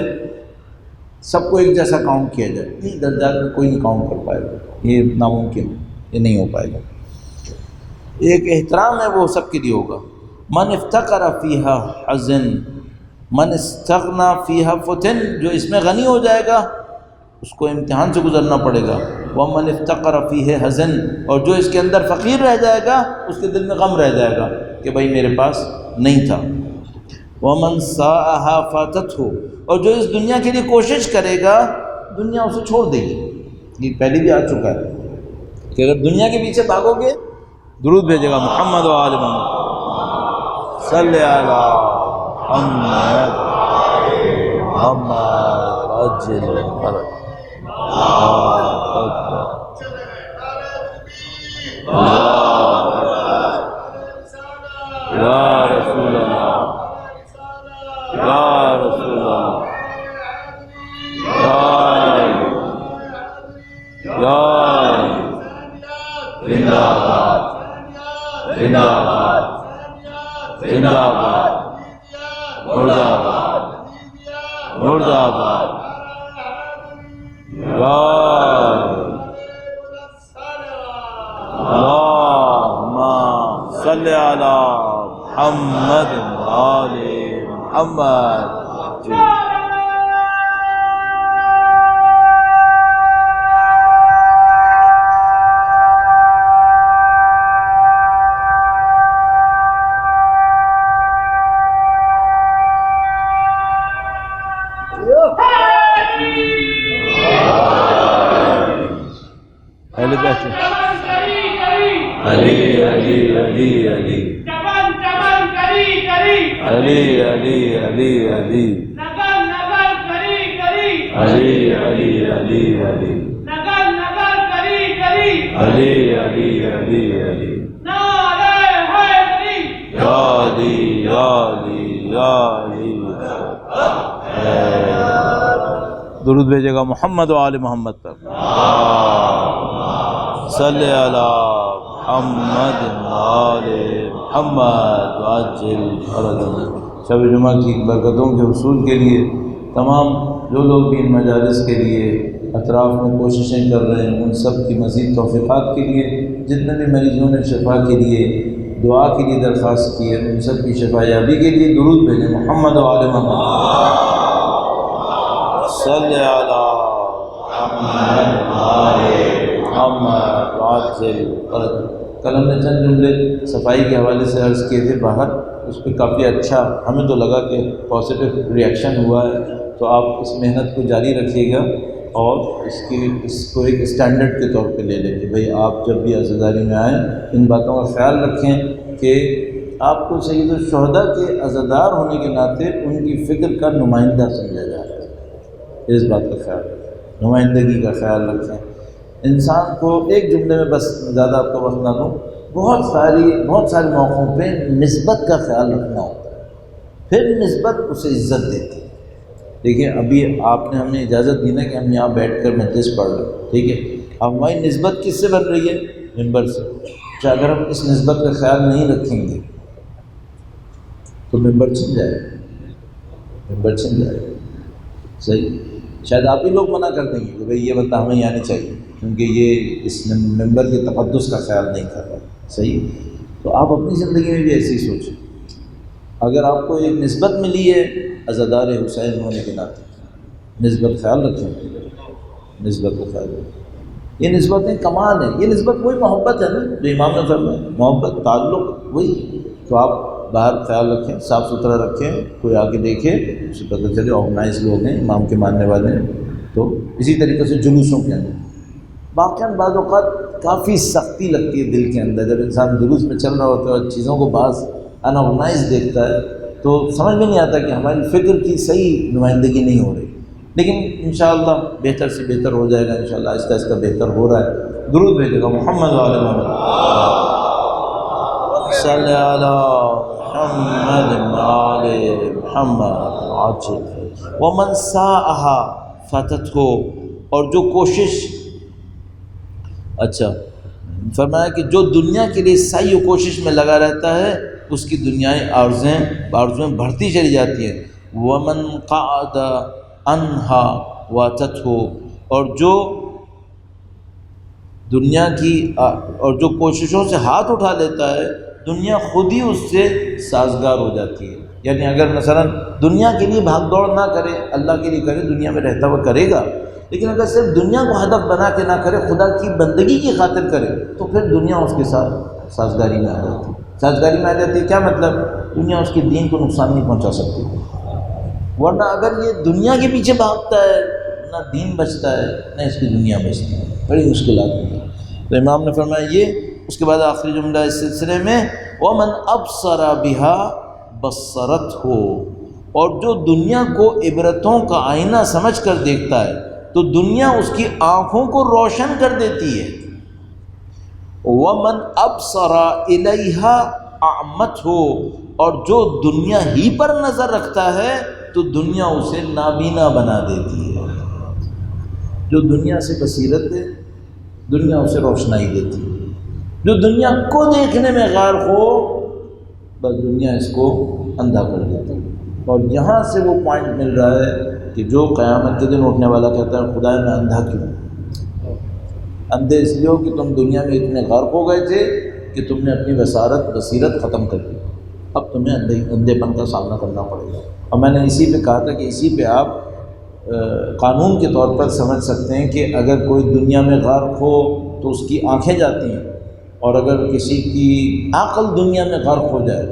سب کو ایک جیسا کاؤنٹ کیا جائے. نہیں، درجات میں کوئی نہیں کاؤنٹ کر پائے گا، یہ ناممکن ہے، یہ نہیں ہو پائے گا. ایک احترام ہے وہ سب کے لیے ہوگا. من افتقر فیہا حزن من استغنا فیہا فتن، جو اس میں غنی ہو جائے گا اس کو امتحان سے گزرنا پڑے گا. ومن افتقر فیہ حزن، اور جو اس کے اندر فقیر رہ جائے گا اس کے دل میں غم رہ جائے گا کہ بھائی میرے پاس نہیں تھا. ومن ساءھا فاتتہ، اور جو اس دنیا کے لیے کوشش کرے گا دنیا اسے چھوڑ دے گی. یہ پہلے بھی آ چکا ہے کہ اگر دنیا کے پیچھے بھاگو گے، درود بھیجے گا محمد و آل محمد صلی علی محمد محمد عجل فرج. یا رسول اللہ، یا رسول اللہ، یا زندہ باد، زندہ باد، زندہ باد، مرد آباد، مرد آباد. اللہم صلی علی محمد و آل محمد. علی علی علی علی علی علی علی علی علی علی علی علی علی علی علی علی یا علی یا علی یا علی. درود بھیجے گا محمد و آل محمد پر. صلی علی محمد و آل محمد عجل فرج. شب جمعہ کی برکتوں کے حصول کے لیے تمام جو لوگ بھی ان مجالس کے لیے اطراف میں کوششیں کر رہے ہیں ان سب کی مزید توفیقات کے لیے، جتنے بھی مریضوں نے شفا کے لیے دعا کے لیے درخواست کی ہے ان سب کی شفا یابی کے لیے درود بھیجیں محمد و آل محمد صلی علی محمد و آل محمد عجل فرج. کل ہم نے چند جملے صفائی کے حوالے سے عرض کیے تھے باہر، اس پہ کافی اچھا ہمیں تو لگا کہ پازیٹیو ری ایکشن ہوا ہے. تو آپ اس محنت کو جاری رکھیے گا اور اس کو ایک اسٹینڈرڈ کے طور پہ لے لیں کہ بھئی آپ جب بھی عزاداری میں آئیں ان باتوں کا خیال رکھیں کہ آپ کو سید الشہداء کے عزادار ہونے کے ناطے ان کی فکر کا نمائندہ سمجھا جا رہا ہے. اس بات کا خیال رکھیں، نمائندگی کا خیال رکھیں. انسان کو ایک جملے میں بس زیادہ آپ کا وقت نہ دوں، بہت سارے موقعوں پہ نسبت کا خیال رکھنا ہوتا ہے، پھر نسبت اسے عزت دیتی ہے. دیکھیں ابھی آپ نے ہمیں اجازت دی نا کہ ہم یہاں بیٹھ کر مجلس پڑھ رہے ہیں، ٹھیک ہے، اب ہماری نسبت کس سے بن رہی ہے؟ ممبر سے. کہ اگر ہم اس نسبت کا خیال نہیں رکھیں گے تو ممبر چھن جائے گا، ممبر چھن جائے گا. صحیح، شاید آپ ہی لوگ منع کر دیں گے کہ بھئی یہ بتا ہمیں یہاں نہیں چاہیے کیونکہ یہ اس ممبر کے تقدس کا خیال نہیں کر رہا. صحیح، تو آپ اپنی زندگی میں بھی ایسے ہی سوچیں. اگر آپ کو ایک نسبت ملی ہے عزادار حسین ہونے کے ناطے، نسبت خیال رکھیں، نسبت کا خیال رکھیں. یہ نسبتیں کمال ہیں، یہ نسبت وہی محبت ہے نا جو امام نے فرمایا، محبت تعلق وہی. تو آپ باہر خیال رکھیں، صاف ستھرا رکھیں، کوئی آ کے دیکھے اسے پتہ چلے آرگنائز لوگ ہیں، امام کے ماننے والے ہیں. تو اسی طریقے سے جلوسوں کے اندر واقعاً بعض اوقات کافی سختی لگتی ہے دل کے اندر جب انسان جلوس میں چل رہا ہوتا ہے اور چیزوں کو بعض انآرگنائز دیکھتا ہے تو سمجھ میں نہیں آتا کہ ہماری فکر کی صحیح نمائندگی نہیں ہو رہی. لیکن انشاءاللہ بہتر سے بہتر ہو جائے گا، انشاءاللہ آہستہ آہستہ بہتر ہو رہا ہے. درود بھیجے گا محمد و آل محمد صلی علی محمد و آل محمد. عما عجل ومن سعىها فاتته، اور جو کوشش، اچھا فرمایا کہ جو دنیا کے لیے سعی و کوشش میں لگا رہتا ہے اس کی دنیائی آرزویں بڑھتی چلی جاتی ہیں. ومن قعد عنها واتته، اور جو دنیا کی اور جو کوششوں سے ہاتھ اٹھا لیتا ہے دنیا خود ہی اس سے سازگار ہو جاتی ہے. یعنی اگر مثلا دنیا کے لیے بھاگ دوڑ نہ کرے، اللہ کے لیے کرے، دنیا میں رہتا ہوا کرے گا، لیکن اگر صرف دنیا کو ہدف بنا کے نہ کرے، خدا کی بندگی کی خاطر کرے، تو پھر دنیا اس کے ساتھ سازگاری میں آ جاتی ہے. سازگاری میں آ جاتی ہے کیا مطلب؟ دنیا اس کے دین کو نقصان نہیں پہنچا سکتی. ورنہ اگر یہ دنیا کے پیچھے بھاگتا ہے، نہ دین بچتا ہے نہ اس کی دنیا بچتی ہے، بڑی مشکلات ہوتی ہیں. تو امام نے فرمایا یہ. اس کے بعد آخری جملہ اس سلسلے میں وَمَنْ أَبْصَرَ بِهَا بَصَّرَتْهُ، اور جو دنیا کو عبرتوں کا آئینہ سمجھ کر دیکھتا ہے تو دنیا اس کی آنکھوں کو روشن کر دیتی ہے. وَمَنْ أَبْصَرَ إِلَيْهَا أَعْمَتْهُ، اور جو دنیا ہی پر نظر رکھتا ہے تو دنیا اسے نابینا بنا دیتی ہے. جو دنیا سے بصیرت ہے دنیا اسے روشنائی دیتی ہے. جو دنیا کو دیکھنے میں غرق ہو بس دنیا اس کو اندھا کر دیتی ہے. اور یہاں سے وہ پوائنٹ مل رہا ہے کہ جو قیامت کے دن اٹھنے والا کہتا ہے خدا میں اندھا کیوں؟ اندھے اس لیے ہو کہ تم دنیا میں اتنے غرق ہو گئے تھے کہ تم نے اپنی بصیرت ختم کر دی. اب تمہیں اندھے پن کا سامنا کرنا پڑے گا. اور میں نے اسی پہ کہا تھا کہ اسی پہ آپ قانون کے طور پر سمجھ سکتے ہیں کہ اگر کوئی دنیا میں غرق ہو تو اس کی آنکھیں جاتی ہیں، اور اگر کسی کی عقل دنیا میں غرق ہو جائے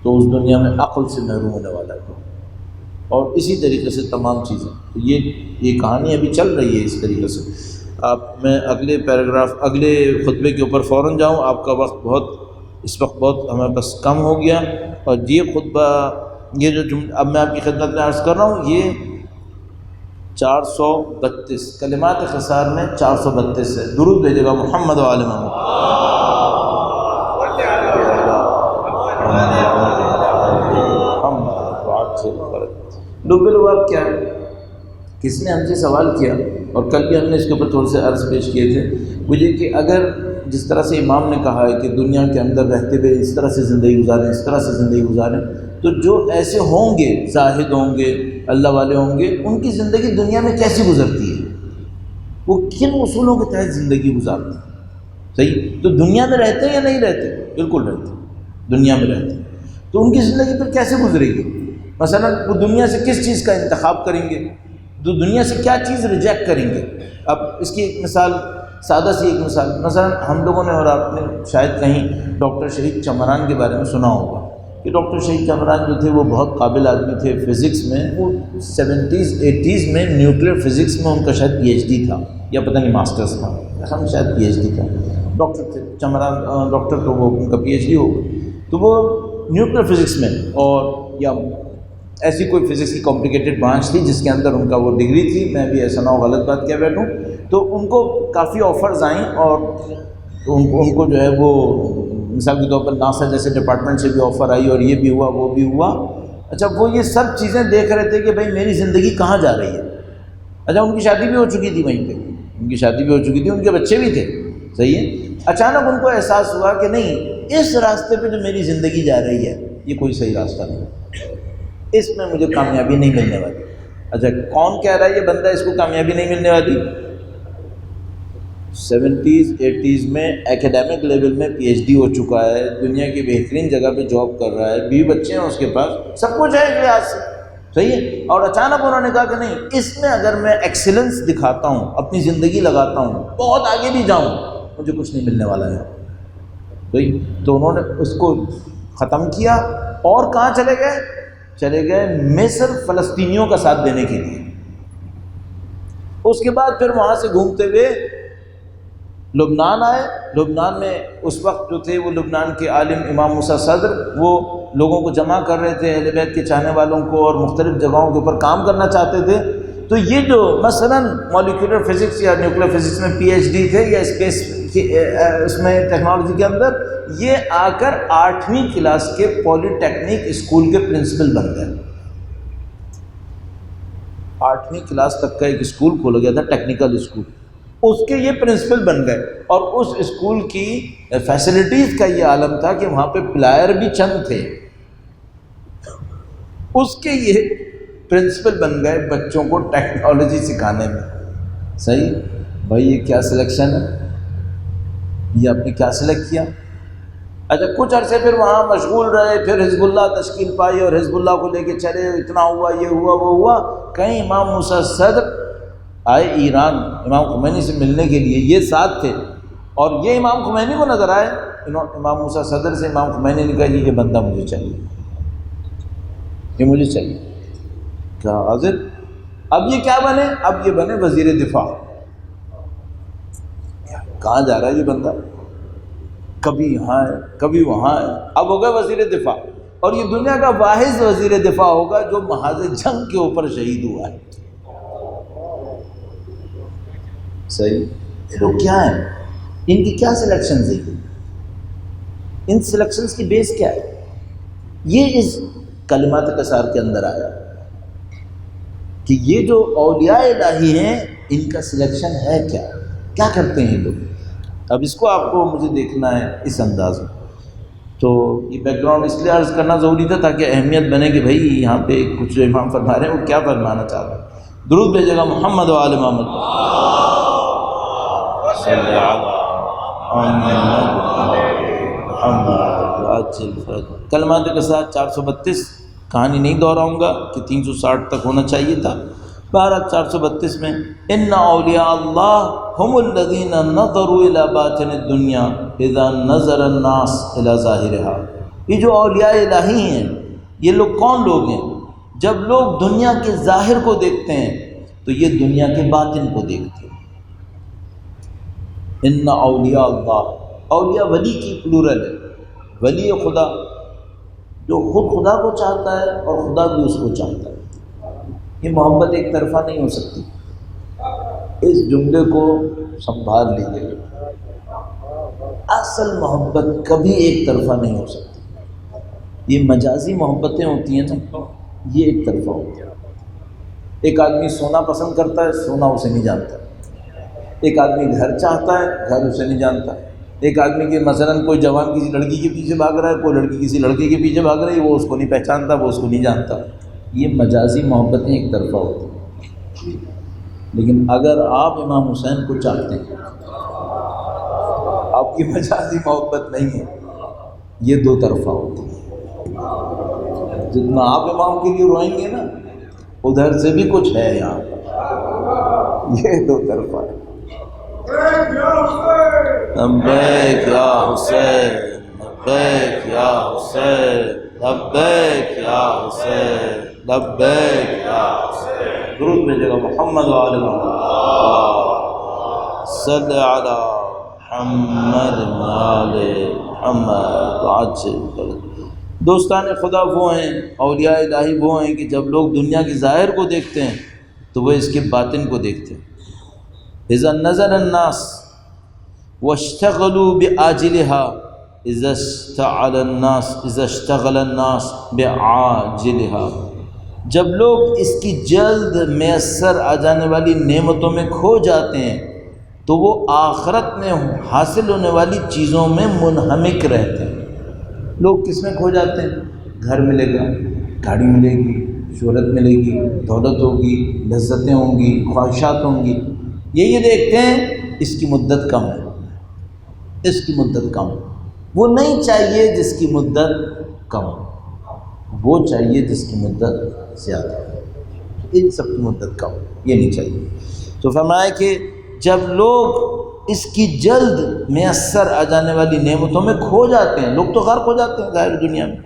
تو اس دنیا میں عقل سے محروم ہونے والا ہے. اور اسی طریقے سے تمام چیزیں. یہ کہانی ابھی چل رہی ہے اس طریقے سے. میں اگلے پیراگراف اگلے خطبے کے اوپر فوراً جاؤں. آپ کا وقت اس وقت بہت ہمارے پاس کم ہو گیا. اور یہ خطبہ یہ جو جملہ اب میں آپ کی خدمت میں عرض کر رہا ہوں یہ 432 کلمات خسار میں 432 ہے. درود بھیجے گا محمد و آل محمد. لب الباب کیا ہے؟ کس نے ہم سے سوال کیا اور کل بھی ہم نے اس کے اوپر تھوڑے سے عرض پیش کیے تھے مجھے کہ اگر جس طرح سے امام نے کہا ہے کہ دنیا کے اندر رہتے ہوئے اس طرح سے زندگی گزاریں، اس طرح سے زندگی گزاریں، تو جو ایسے ہوں گے، زاہد ہوں گے، اللہ والے ہوں گے، ان کی زندگی دنیا میں کیسی گزرتی ہے؟ وہ کن اصولوں کے تحت زندگی گزارتے ہیں؟ صحیح. تو دنیا میں رہتے ہیں یا نہیں رہتے؟ بالکل رہتے ہیں، دنیا میں رہتے ہیں. تو ان کی زندگی پھر کیسے گزرے گی؟ مثلا وہ دنیا سے کس چیز کا انتخاب کریں گے، تو دنیا سے کیا چیز ریجیکٹ کریں گے؟ اب اس کی ایک مثال، سادہ سی ایک مثال، مثلا ہم لوگوں نے اور آپ نے شاید کہیں ڈاکٹر شہید چمران کے بارے میں سنا ہوگا کہ ڈاکٹر شہید چمران جو تھے وہ بہت قابل آدمی تھے فزکس میں. وہ 70s 80s میں نیوکلیر فزکس میں ان کا شاید PhD تھا یا پتہ نہیں ماسٹرز تھا، ہم شاید PhD تھا. ڈاکٹر تھے چمران، ڈاکٹر تو وہ ان کا PhD ہوگا. تو وہ نیوکلیر فزکس میں اور یا ایسی کوئی فزکس کی کمپلیکیٹڈ برانچ تھی جس کے اندر ان کا وہ ڈگری تھی. میں بھی ایسا نہ ہو غلط بات کہہ بیٹھوں. تو ان کو کافی آفرز آئیں اور ان کو جو ہے وہ مثال کے طور پر ناسا جیسے ڈپارٹمنٹ سے بھی آفر آئی اور یہ بھی ہوا وہ بھی ہوا. اچھا وہ یہ سب چیزیں دیکھ رہے تھے کہ بھائی میری زندگی کہاں جا رہی ہے. اچھا ان کی شادی بھی ہو چکی تھی وہیں پہ، ان کی شادی بھی ہو چکی تھی، ان کے بچے بھی تھے. صحیح ہے. اچانک ان کو احساس ہوا کہ نہیں، اس راستے پہ جو میری زندگی جا رہی ہے یہ کوئی صحیح راستہ نہیں، اس میں مجھے کامیابی نہیں ملنے والی. اچھا کون کہہ رہا ہے یہ بندہ اس کو کامیابی نہیں ملنے والی؟ 70s 80s میں ایکیڈیمک لیول میں PhD ہو چکا ہے، دنیا کی بہترین جگہ پہ جاب کر رہا ہے، 20 بچے ہیں اس کے پاس، سب کچھ ہے اس لحاظ سے. صحیح ہے. اور اچانک انہوں نے کہا کہ نہیں، اس میں اگر میں ایکسیلنس دکھاتا ہوں، اپنی زندگی لگاتا ہوں، بہت آگے بھی جاؤں، مجھے کچھ نہیں ملنے والا ہے. صحیح. تو انہوں نے اس کو ختم کیا اور کہاں چلے گئے مصر فلسطینیوں کا ساتھ دینے کے لیے. اس کے بعد پھر وہاں سے گھومتے ہوئے لبنان آئے. لبنان میں اس وقت جو تھے وہ لبنان کے عالم امام موسیٰ صدر، وہ لوگوں کو جمع کر رہے تھے، اہل بیت کے چاہنے والوں کو، اور مختلف جگہوں کے اوپر کام کرنا چاہتے تھے. تو یہ جو مثلاً مالیکولر فزکس یا نیوکلیر فزکس میں پی ایچ ڈی تھے یا اسپیس اس میں ٹیکنالوجی کے اندر، یہ آ کر 8ویں کلاس کے پولی ٹیکنک اسکول کے پرنسپل بن گئے۔ 8ویں کلاس تک کا ایک اسکول کھولا گیا تھا، ٹیکنیکل اسکول، اس کے یہ پرنسپل بن گئے۔ اور اس اسکول کی فیسلٹیز کا یہ عالم تھا کہ وہاں پہ پلائر بھی چند تھے، اس کے یہ پرنسپل بن گئے بچوں کو ٹیکنالوجی سکھانے میں۔ صحیح بھائی، یہ کیا سلیکشن ہے، یہ آپ نے کیا سلیکٹ کیا؟ اچھا کچھ عرصے پھر وہاں مشغول رہے، پھر حزب اللہ تشکیل پائی اور حزب اللہ کو لے کے چلے، اتنا ہوا، یہ ہوا، وہ ہوا۔ کہیں امام موسیٰ صدر آئے ایران امام خمینی سے ملنے کے لیے، یہ ساتھ تھے، اور یہ امام خمینی کو نظر آئے، امام موسیٰ صدر سے امام خمینی نے کہا یہ بندہ مجھے چاہیے، یہ مجھے چاہیے۔ کیا حاضر؟ اب یہ کیا بنے؟ اب یہ بنے وزیر دفاع۔ کہاں جا رہا ہے یہ بندہ؟ کبھی یہاں ہے، کبھی وہاں ہے، اب ہوگا وزیر دفاع، اور یہ دنیا کا واحد وزیر دفاع ہوگا جو محاذ جنگ کے اوپر شہید ہوا ہے۔ صحیح؟ یہ لوگ کیا ہیں؟ ان کی کیا سلیکشنز ہیں؟ ان سلیکشنز کی بیس کیا ہے؟ یہ اس کلمات قصار کے اندر آیا کہ یہ جو اولیاء الہی ہیں ان کا سلیکشن ہے کیا، کیا کرتے ہیں لوگ۔ اب اس کو آپ کو مجھے دیکھنا ہے اس انداز میں۔ تو یہ بیک گراؤنڈ اس لیے عرض کرنا ضروری تھا تاکہ اہمیت بنے کہ بھائی یہاں پہ کچھ جو امام فرما رہے ہیں وہ کیا فرمانا چاہ رہے ہیں۔ درود بھیجے گا محمد و آل محمد۔ صلی کلمات کے ساتھ 432 کہانی نہیں دہراؤں گا کہ 360 تک ہونا چاہیے تھا۔ 432 میں ان اولیاء اللہ ہم الذین نظروا الی باطن الدنیا اذا نظر الناس الی ظاہرها۔ یہ جو اولیاء الہی ہیں یہ لوگ کون لوگ ہیں؟ جب لوگ دنیا کے ظاہر کو دیکھتے ہیں تو یہ دنیا کے باطن کو دیکھتے ہیں۔ ان اولیاء اللہ، اولیاء ولی کی پلورل ہے، ولی خدا جو خود خدا کو چاہتا ہے اور خدا بھی اس کو چاہتا ہے۔ یہ محبت ایک طرفہ نہیں ہو سکتی، اس جملے کو سنبھال لیجیے۔ اصل محبت کبھی ایک طرفہ نہیں ہو سکتی، یہ مجازی محبتیں ہوتی ہیں نا، یہ ایک طرفہ ہوتی ہیں۔ ایک آدمی سونا پسند کرتا ہے، سونا اسے نہیں جانتا۔ ایک آدمی گھر چاہتا ہے، گھر اسے نہیں جانتا۔ ایک آدمی کے مثلاً کوئی جوان کسی لڑکی کے پیچھے بھاگ رہا ہے، کوئی لڑکی کسی لڑکے کے پیچھے بھاگ رہی ہے، وہ اس کو نہیں پہچانتا، وہ اس کو نہیں جانتا۔ یہ مجازی محبتیں ایک طرفہ ہوتی ہیں۔ لیکن اگر آپ امام حسین کو چاہتے ہیں، آپ کی مجازی محبت نہیں ہے، یہ دو طرفہ ہوتی ہے۔ جتنا آپ امام کے لیے روئیں گے نا، ادھر سے بھی کچھ ہے یہاں، یہ دو طرفہ ہے۔ لبیک یا حسین، لبیک یا حسین، لبیک یا حسین، لبیک یا حسین۔ درود بھیجے گا محمد و آل محمد۔ صلی علی محمد و آل محمد وعجل۔ دوستان خدا وہ ہیں، اولیاء الہی وہ ہیں کہ جب لوگ دنیا کے ظاہر کو دیکھتے ہیں تو وہ اس کے باطن کو دیکھتے ہیں۔ اذا نظر الناس واشتغلوا بعاجلها اذا اشتغل الناس بعاجلها۔ جب لوگ اس کی جلد میسر آ جانے والی نعمتوں میں کھو جاتے ہیں تو وہ آخرت میں حاصل ہونے والی چیزوں میں منہمک رہتے ہیں۔ لوگ کس میں کھو جاتے ہیں؟ گھر ملے گا، گاڑی ملے گی، شہرت ملے گی، دولت ہوگی، لذتیں ہوں گی، خواہشات ہوں گی۔ یہ دیکھتے ہیں اس کی مدت کم ہے، اس کی مدت کم ہے۔ وہ نہیں چاہیے جس کی مدت کم ہے، وہ چاہیے جس کی مدت زیادہ ہے۔ ان سب کی مدت کم، یہ نہیں چاہیے۔ تو فرمایا کہ جب لوگ اس کی جلد میسر آ جانے والی نعمتوں میں کھو جاتے ہیں، لوگ تو غرق ہو جاتے ہیں ظاہر دنیا میں،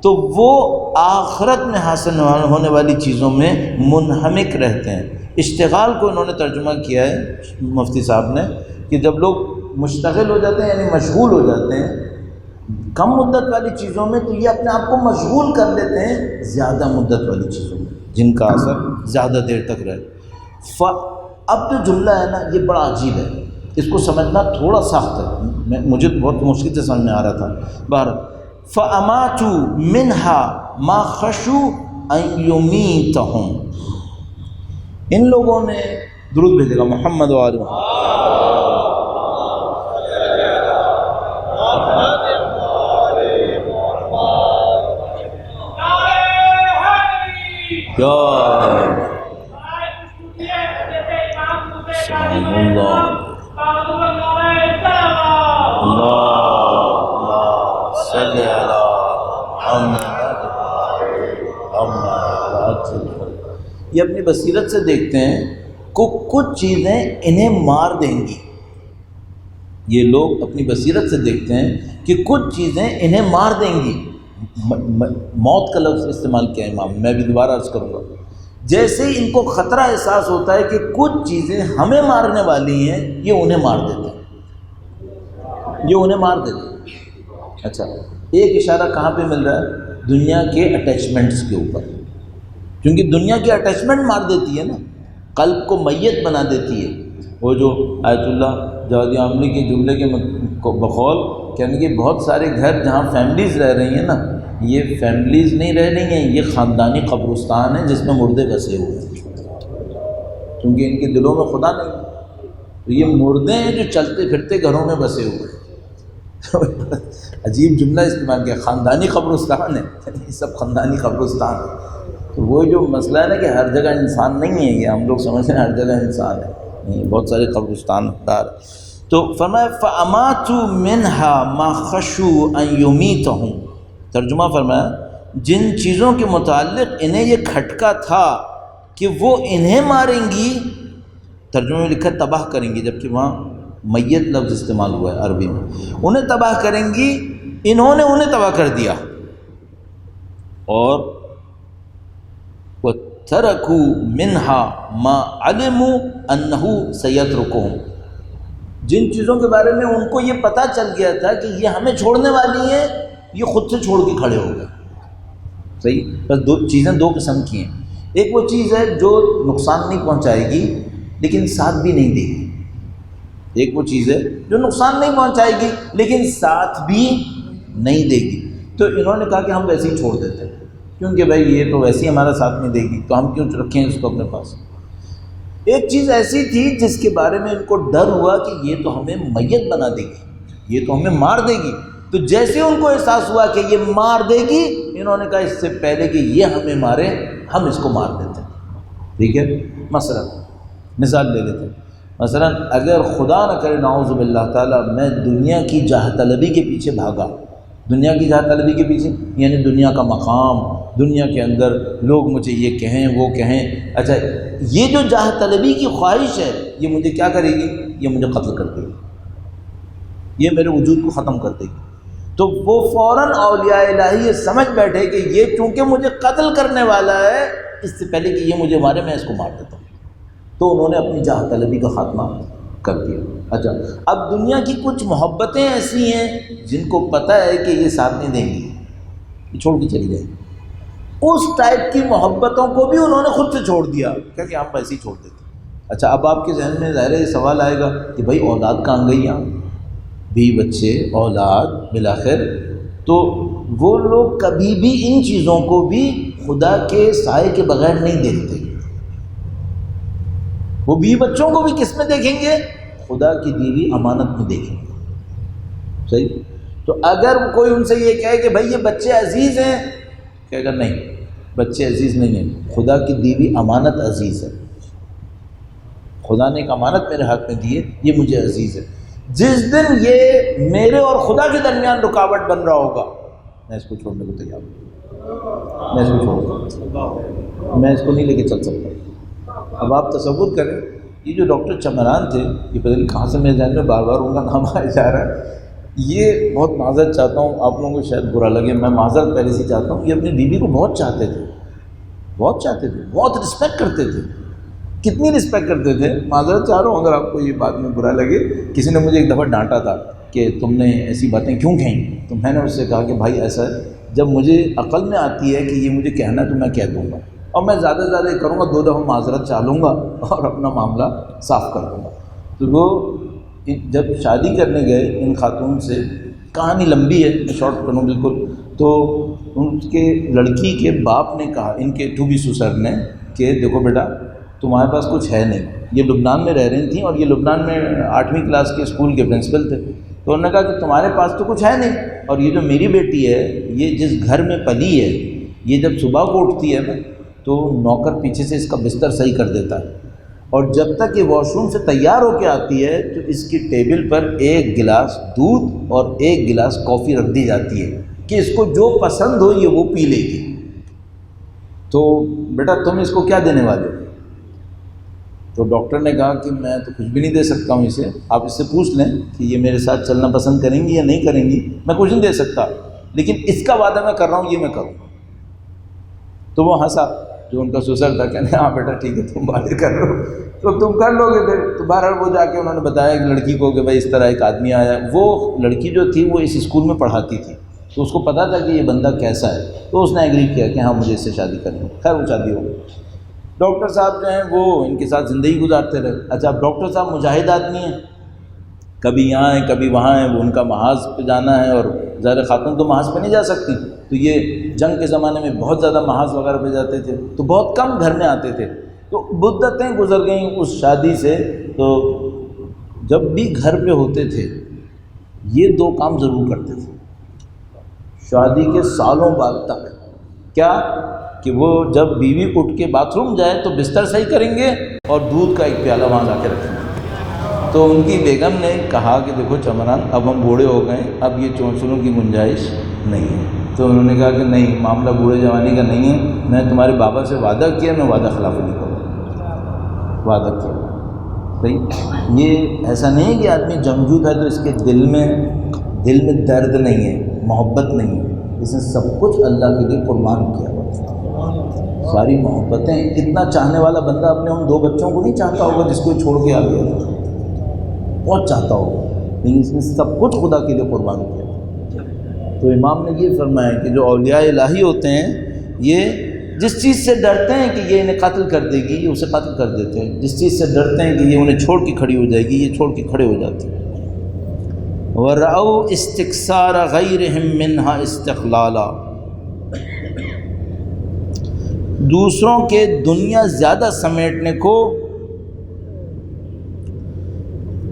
تو وہ آخرت میں حاصل ہونے والی چیزوں میں منہمک رہتے ہیں۔ اشتغال کو انہوں نے ترجمہ کیا ہے مفتی صاحب نے کہ جب لوگ مشتغل ہو جاتے ہیں یعنی مشغول ہو جاتے ہیں کم مدت والی چیزوں میں، تو یہ اپنے آپ کو مشغول کر لیتے ہیں زیادہ مدت والی چیزوں میں جن کا اثر زیادہ دیر تک رہے۔ اب جو جملہ ہے نا یہ بڑا عجیب ہے، اس کو سمجھنا تھوڑا سخت ہے، مجھے بہت مشکل سے سمجھ میں آ رہا تھا۔ بہر فَأَمَاتُوا مِنْهَا مَا خَشُوا أَن يُمِيتَهُمْ، ان لوگوں نے درود بھیجے گا محمد و آل محمد۔ یا اللہ صلی علی محمد۔ یہ اپنی بصیرت سے دیکھتے ہیں کہ کچھ چیزیں انہیں مار دیں گی، یہ لوگ اپنی بصیرت سے دیکھتے ہیں کہ کچھ چیزیں انہیں مار دیں گی۔ موت کا لفظ استعمال کیا امام، میں بھی دوبارہ عرض کروں گا۔ جیسے ان کو خطرہ احساس ہوتا ہے کہ کچھ چیزیں ہمیں مارنے والی ہیں، یہ انہیں مار دیتے ہیں، یہ انہیں مار دیتے ہیں۔ اچھا، ایک اشارہ کہاں پہ مل رہا ہے؟ دنیا کے اٹیچمنٹس کے اوپر، کیونکہ دنیا کی اٹیچمنٹ مار دیتی ہے نا، قلب کو میت بنا دیتی ہے۔ وہ جو آیت اللہ جوادی عاملی کے جملے کے بقول کہنے کہ بہت سارے گھر جہاں فیملیز رہ رہی ہیں نا، یہ فیملیز نہیں رہ رہی ہیں، یہ خاندانی قبرستان ہے جس میں مردے بسے ہوئے ہیں، کیونکہ ان کے دلوں میں خدا نہیں، تو یہ مردے ہیں جو چلتے پھرتے گھروں میں بسے ہوئے ہیں۔ عجیب جملہ استعمال کیا، خاندانی قبرستان ہے، یہ سب خاندانی قبرستان ہے۔ تو وہ جو مسئلہ ہے نا کہ ہر جگہ انسان نہیں ہے، یہ ہم لوگ سمجھتے ہیں ہر جگہ انسان ہے، نہیں، بہت سارے قبرستان دار۔ تو فرمایا فَأَمَاتُوا مِنْهَا مَا خَشُوا أَن يُمِيتَهُمْ، ترجمہ فرمایا جن چیزوں کے متعلق انہیں یہ کھٹکا تھا کہ وہ انہیں ماریں گی، ترجمے میں لکھا تباہ کریں گی، جبکہ وہاں میت لفظ استعمال ہوا ہے عربی میں، انہیں تباہ کریں گی، انہوں نے انہیں تباہ کر دیا۔ اور وَتَرَكُوا مِنْهَا مَا عَلِمُوا أَنَّهُ سَيَتْرُكُهُمْ، جن چیزوں کے بارے میں ان کو یہ پتہ چل گیا تھا کہ یہ ہمیں چھوڑنے والی ہیں، یہ خود سے چھوڑ کے کھڑے ہو گئے۔ صحیح، بس دو چیزیں دو قسم کی ہیں، ایک وہ چیز ہے جو نقصان نہیں پہنچائے گی لیکن ساتھ بھی نہیں دے گی، ایک وہ چیز ہے جو نقصان نہیں پہنچائے گی لیکن ساتھ بھی نہیں دے گی۔ تو انہوں نے کہا کہ ہم ویسے ہی چھوڑ دیتے ہیں، کیونکہ بھائی یہ تو ویسے ہی ہمارا ساتھ نہیں دے گی، تو ہم کیوں رکھیں اس کو اپنے پاس۔ ایک چیز ایسی تھی جس کے بارے میں ان کو ڈر ہوا کہ یہ تو ہمیں میت بنا دے گی، یہ تو ہمیں مار دے گی، تو جیسے ان کو احساس ہوا کہ یہ مار دے گی، انہوں نے کہا اس سے پہلے کہ یہ ہمیں مارے ہم اس کو مار دیتے ہیں۔ ٹھیک ہے، مثلا مثال لے لیتے ہیں، مثلا اگر خدا نہ کرے نعوذ باللہ تعالیٰ میں دنیا کی جاہ طلبی کے پیچھے بھاگا، دنیا کی جاہ طلبی کے پیچھے یعنی دنیا کا مقام، دنیا کے اندر لوگ مجھے یہ کہیں وہ کہیں، اچھا یہ جو جاہ طلبی کی خواہش ہے یہ مجھے کیا کرے گی؟ یہ مجھے قتل کر دے گی، یہ میرے وجود کو ختم کر دے گی۔ تو وہ فوراً اولیاء الہی یہ سمجھ بیٹھے کہ یہ چونکہ مجھے قتل کرنے والا ہے، اس سے پہلے کہ یہ مجھے مارے میں اس کو مار دیتا ہوں، تو انہوں نے اپنی جاہ طلبی کا خاتمہ کر دیا۔ اچھا، اب دنیا کی کچھ محبتیں ایسی ہیں جن کو پتہ ہے کہ یہ ساتھ نہیں دیں گی، یہ چھوڑ کے چلی جائیں گی، اس ٹائپ کی محبتوں کو بھی انہوں نے خود سے چھوڑ دیا کہ ہم ایسے ہی چھوڑ دیتے۔ اچھا، اب آپ کے ذہن میں ظاہر ہے یہ سوال آئے گا کہ بھائی اولاد کہاں گئی یہاں، بیوی بچے اولاد بالآخر، تو وہ لوگ کبھی بھی ان چیزوں کو بھی خدا کے سائے کے بغیر نہیں دیکھتے، وہ بیوی بچوں کو بھی کس میں دیکھیں گے؟ خدا کی دی ہوئی امانت میں دیکھیں گے۔ صحیح، تو اگر کوئی ان سے یہ کہے کہ بھائی یہ بچے عزیز ہیں، کہے گا نہیں، بچے عزیز نہیں ہیں، خدا کی دی ہوئی امانت عزیز ہے، خدا نے ایک امانت میرے ہاتھ میں دی ہے، یہ مجھے عزیز ہے۔ جس دن یہ میرے اور خدا کے درمیان رکاوٹ بن رہا ہوگا، میں اس کو چھوڑنے کو تیار ہوں، میں اس کو چھوڑ دوں، میں اس کو نہیں لے کے چل سکتا۔ اب آپ تصور کریں، یہ جو ڈاکٹر چمران تھے، یہ پتہ نہیں کہاں سے میرے ذہن میں بار بار ان کا نام آیا جا رہا ہے، یہ بہت معذرت چاہتا ہوں، آپ لوگوں کو شاید برا لگے، میں معذرت پہلے سے چاہتا ہوں، یہ اپنی بیوی کو بہت چاہتے تھے، بہت چاہتے تھے، بہت رسپیکٹ کرتے تھے۔ کتنی رسپیکٹ کرتے تھے، معذرت چاہ رہا ہوں اگر آپ کو یہ بات میں برا لگے، کسی نے مجھے ایک دفعہ ڈانٹا تھا کہ تم نے ایسی باتیں کیوں کہیں، تو میں نے اس سے کہا کہ بھائی ایسا ہے، جب مجھے عقل میں آتی ہے کہ یہ مجھے کہنا ہے تو میں کہہ دوں گا، اور میں زیادہ سے زیادہ یہ کروں گا 2 دفعہ معذرت چالوں گا اور اپنا معاملہ صاف کر دوں گا۔ تو وہ جب شادی کرنے گئے ان خاتون سے، کہانی لمبی ہے میں شارٹ کروں بالکل، تو ان کے لڑکی کے باپ نے کہا، ان کے ٹو بی سسر نے، کہ دیکھو بیٹا تمہارے پاس کچھ ہے نہیں۔ یہ لبنان میں رہ رہی تھیں اور یہ لبنان میں 8ویں کلاس کے اسکول کے پرنسپل تھے۔ تو انہوں نے کہا کہ تمہارے پاس تو کچھ ہے نہیں، اور یہ جو میری بیٹی ہے یہ جس گھر میں پلی ہے، یہ جب صبح کو اٹھتی ہے نا تو نوکر پیچھے سے اس کا بستر صحیح کر دیتا ہے، اور جب تک یہ واش روم سے تیار ہو کے آتی ہے تو اس کی ٹیبل پر 1 گلاس دودھ اور 1 گلاس کافی رکھ دی جاتی ہے کہ اس کو جو پسند ہو یہ وہ پی لے گی۔ تو بیٹا تم اس کو کیا دینے والے ہو؟ تو ڈاکٹر نے کہا کہ میں تو کچھ بھی نہیں دے سکتا ہوں اسے، آپ اس سے پوچھ لیں کہ یہ میرے ساتھ چلنا پسند کریں گی یا نہیں کریں گی، میں کچھ نہیں دے سکتا، لیکن اس کا وعدہ میں کر رہا ہوں یہ میں کروں گا۔ تو وہ ہنسا جو ان کا سسر تھا، کہنے ہاں بیٹا ٹھیک ہے تم وعدے کر رہے ہو تو تم کر لو گے پھر۔ تو بہرحال وہ جا کے انہوں نے بتایا ایک لڑکی کو کہ بھائی اس طرح ایک آدمی آیا، وہ لڑکی جو تھی وہ اس اسکول میں پڑھاتی تھی، تو اس کو پتہ تھا کہ یہ بندہ کیسا ہے، تو اس نے ایگری کیا کہ ہاں مجھے اس سے شادی کرنی ہے۔ خیر وہ شادی ہو گئی۔ ڈاکٹر صاحب جو ہیں وہ ان کے ساتھ زندگی گزارتے رہے۔ اچھا اب ڈاکٹر صاحب مجاہد آدمی ہیں، کبھی یہاں ہیں کبھی وہاں ہیں، وہ ان کا محاذ پہ جانا ہے، اور ظاہر خاتون تو محاذ پہ نہیں جا سکتی، تو یہ جنگ کے زمانے میں بہت زیادہ محاذ وغیرہ پہ جاتے تھے، تو بہت کم گھر میں آتے تھے۔ تو مدتیں گزر گئیں اس شادی سے، تو جب بھی گھر پہ ہوتے تھے یہ 2 کام ضرور کرتے تھے شادی کے سالوں بعد تک۔ کیا کہ وہ جب بیوی اٹھ کے باتھ روم جائے تو بستر صحیح کریں گے اور دودھ کا ایک پیالہ وہاں لا کے رکھیں گے۔ تو ان کی بیگم نے کہا کہ دیکھو چمران اب ہم بوڑھے ہو گئے، اب یہ چونچلوں کی گنجائش نہیں ہے۔ تو انہوں نے کہا کہ نہیں معاملہ بوڑھے جوانی کا نہیں ہے، میں تمہارے بابا سے وعدہ کیا، میں وعدہ خلاف نہیں کروں گا، وعدہ کیا۔ صحیح، یہ ایسا نہیں ہے کہ آدمی جنگجو تھا تو اس کے دل میں درد نہیں ہے، محبت نہیں ہے، اس نے سب کچھ اللہ کے لیے قربان کیا، ساری محبتیں۔ اتنا چاہنے والا بندہ اپنے ان 2 بچوں کو نہیں چاہتا ہوگا جس کو چھوڑ کے آ گیا تھا، بہت چاہتا ہوگا، لیکن اس نے سب کچھ خدا کے لیے قربان کیا۔ تو امام نے یہ فرمایا کہ جو اولیاء الہی ہوتے ہیں یہ جس چیز سے ڈرتے ہیں کہ یہ انہیں قتل کر دے گی یہ اسے قتل کر دیتے ہیں، جس چیز سے ڈرتے ہیں کہ یہ انہیں چھوڑ کے کھڑی ہو جائے گی یہ چھوڑ کے کھڑے ہو جاتے ہیں۔ وَرَأَوْا اسْتِكْثَارَ غَيْرِهِمْ مِنْهَا اسْتِقْلَالًا، دوسروں کے دنیا زیادہ سمیٹنے کو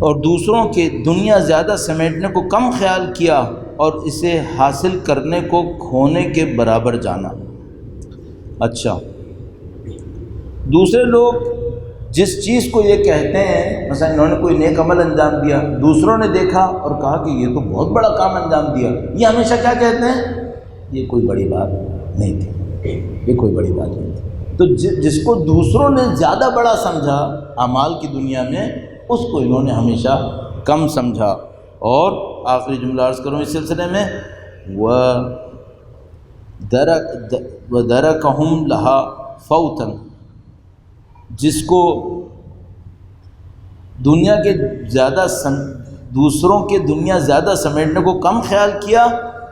اور دوسروں کے دنیا زیادہ سمیٹنے کو کم خیال کیا اور اسے حاصل کرنے کو کھونے کے برابر جانا۔ اچھا دوسرے لوگ جس چیز کو یہ کہتے ہیں، مثلا انہوں نے کوئی نیک عمل انجام دیا، دوسروں نے دیکھا اور کہا کہ یہ تو بہت بڑا کام انجام دیا، یہ ہمیشہ کیا کہتے ہیں؟ یہ کوئی بڑی بات نہیں تھی، یہ کوئی بڑی بات نہیں تھی۔ تو جس کو دوسروں نے زیادہ بڑا سمجھا اعمال کی دنیا میں، اس کو انہوں نے ہمیشہ کم سمجھا۔ اور آخری جملہ عرض کروں اس سلسلے میں، وَدَرَكَهُمْ لَهَا فَوْتًا، جس کو دنیا کے دوسروں کے دنیا زیادہ سمیٹنے کو کم خیال کیا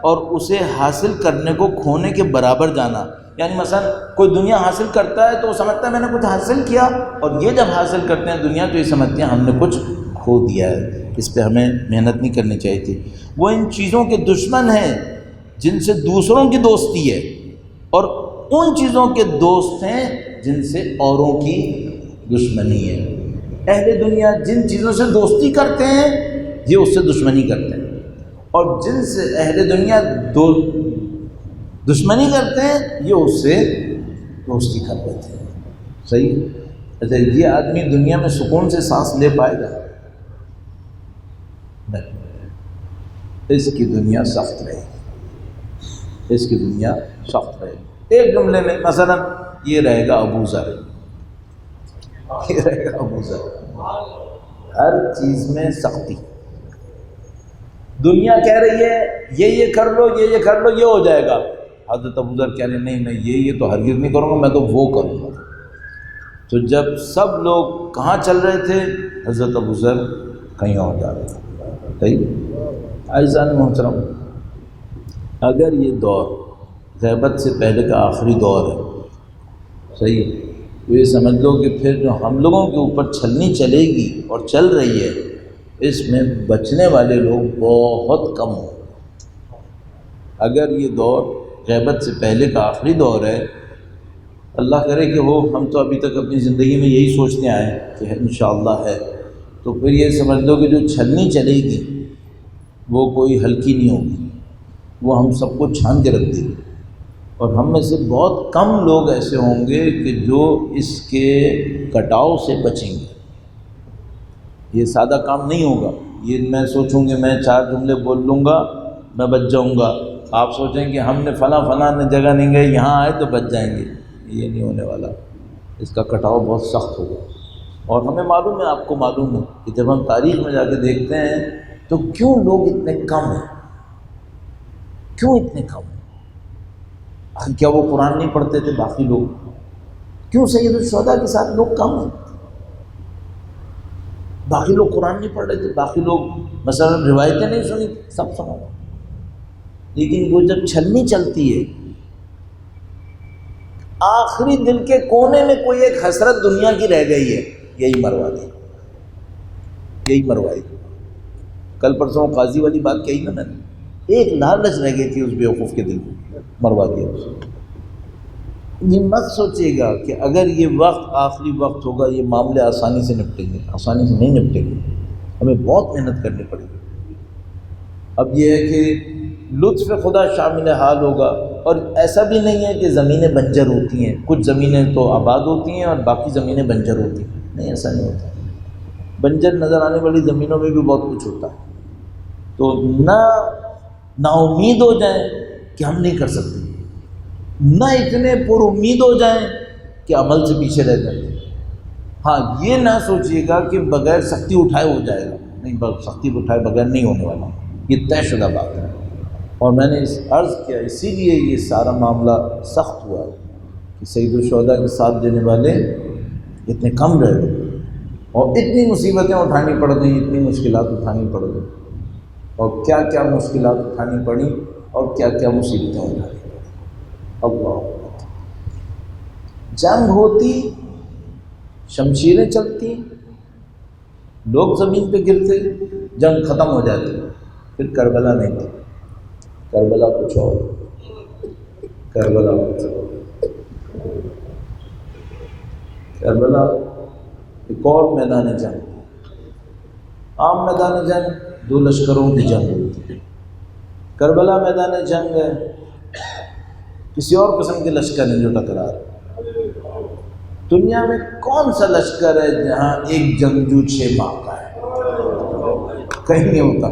اور اسے حاصل کرنے کو کھونے کے برابر جانا۔ یعنی مثلا کوئی دنیا حاصل کرتا ہے تو وہ سمجھتا ہے میں نے کچھ حاصل کیا، اور یہ جب حاصل کرتے ہیں دنیا تو یہ سمجھتے ہیں ہم نے کچھ کھو دیا ہے، اس پہ ہمیں محنت نہیں کرنی چاہیے تھی۔ وہ ان چیزوں کے دشمن ہیں جن سے دوسروں کی دوستی ہے، اور ان چیزوں کے دوست ہیں جن سے اوروں کی دشمنی ہے۔ اہل دنیا جن چیزوں سے دوستی کرتے ہیں یہ اس سے دشمنی کرتے ہیں، اور جن سے اہل دنیا دشمنی کرتے ہیں یہ اس سے دوستی کر لیتے ہیں۔ صحیح؟ اچھا یہ آدمی دنیا میں سکون سے سانس لے پائے گا؟ نہیں، اس کی دنیا سخت رہے گی، اس کی دنیا سخت رہے گی۔ ایک جملے میں مثلا یہ رہے گا ابو ذر، یہ رہے گا ابو ذر، ہر چیز میں سختی۔ دنیا کہہ رہی ہے یہ کر لو، یہ کر لو، یہ ہو جائے گا، حضرت ابو ذر کہہ رہے نہیں میں یہ تو ہرگز نہیں کروں گا، میں تو وہ کروں گا۔ تو جب سب لوگ کہاں چل رہے تھے حضرت ابو ذر کہیں اور جا رہے تھے۔ صحیح؟ عزیزان محترم، اگر یہ دور غیبت سے پہلے کا آخری دور ہے صحیح ہے. تو یہ سمجھ لو کہ پھر جو ہم لوگوں کے اوپر چھلنی چلے گی اور چل رہی ہے، اس میں بچنے والے لوگ بہت کم ہوں. اگر یہ دور غیبت سے پہلے کا آخری دور ہے، اللہ کرے کہ ہو، ہم تو ابھی تک اپنی زندگی میں یہی سوچتے آئے ہیں کہ انشاءاللہ ہے، تو پھر یہ سمجھ لو کہ جو چھلنی چلے گی وہ کوئی ہلکی نہیں ہوگی، وہ ہم سب کو چھان کے رکھ دے گی. اور ہم میں سے بہت کم لوگ ایسے ہوں گے کہ جو اس کے کٹاؤ سے بچیں گے. یہ سادہ کام نہیں ہوگا. یہ میں سوچوں کہ میں 4 جملے بول لوں گا میں بچ جاؤں گا، آپ سوچیں کہ ہم نے فلاں جگہ نہیں گئے، یہاں آئے تو بچ جائیں گے. یہ نہیں ہونے والا. اس کا کٹاؤ بہت سخت ہوگا. اور ہمیں معلوم ہے، آپ کو معلوم ہے کہ جب ہم تاریخ میں جا کے دیکھتے ہیں تو کیوں لوگ اتنے کم ہیں، کیوں اتنے کم ہیں؟ کیا وہ قرآن نہیں پڑھتے تھے باقی لوگ؟ کیوں سید الشہداء کے ساتھ لوگ کم ہیں؟ باقی لوگ قرآن نہیں پڑھ رہے تھے، باقی لوگ مثلا روایتیں نہیں سنی، سب سنا. لیکن وہ جب چھلنی چلتی ہے، آخری دل کے کونے میں کوئی ایک حسرت دنیا کی رہ گئی ہے، یہی مروا دی، یہی مروائی. کل پرسوں قاضی والی بات کہی نا میں نے، ایک لالچ رہ گئی تھی اس بیوقوف کے دل میں، مروا دیا اس نے. یہ مت سوچے گا کہ اگر یہ وقت آخری وقت ہوگا یہ معاملے آسانی سے نپٹیں گے، آسانی سے نہیں نپٹیں گے. ہمیں بہت محنت کرنی پڑے گی. اب یہ ہے کہ لطف خدا شامل حال ہوگا. اور ایسا بھی نہیں ہے کہ زمینیں بنجر ہوتی ہیں، کچھ زمینیں تو آباد ہوتی ہیں اور باقی زمینیں بنجر ہوتی ہیں. نہیں، ایسا نہیں ہوتا. بنجر نظر آنے والی زمینوں میں بھی بہت کچھ ہوتا ہے. تو نا امید ہو جائیں کہ ہم نہیں کر سکتے، نہ اتنے پر امید ہو جائیں کہ عمل سے پیچھے رہ جائیں. ہاں، یہ نہ سوچیے گا کہ بغیر سختی اٹھائے ہو جائے گا. نہیں، سختی اٹھائے بغیر نہیں ہونے والا، یہ طے شدہ بات ہے. اور میں نے عرض کیا اسی لیے یہ سارا معاملہ سخت ہوا کہ سید الشہداء کے ساتھ دینے والے اتنے کم رہ گئے، اور اتنی مصیبتیں اٹھانی پڑ گئیں، اتنی مشکلات اٹھانی پڑ گئیں. اور کیا کیا مشکلات اٹھانی پڑیں اور کیا کیا مصیبتیں اٹھانی پڑیں. اللہ، جنگ ہوتی، شمشیریں چلتی، لوگ زمین پہ گرتے، جنگ ختم ہو جاتی. پھر کربلا نہیں تھی. کربلا کچھ اور، کربلا کچھ اور. کربلا ایک اور میدان جنگ. عام میدان جنگ 2 لشکروں کی جنگ ہوتی. کربلا میدان جنگ ہے، کسی اور قسم کے لشکر ہیں جو ٹکرا رہے. دنیا میں کون سا لشکر ہے جہاں ایک جنگجو 6 ماہ کا ہے؟ کہیں نہیں ہوتا.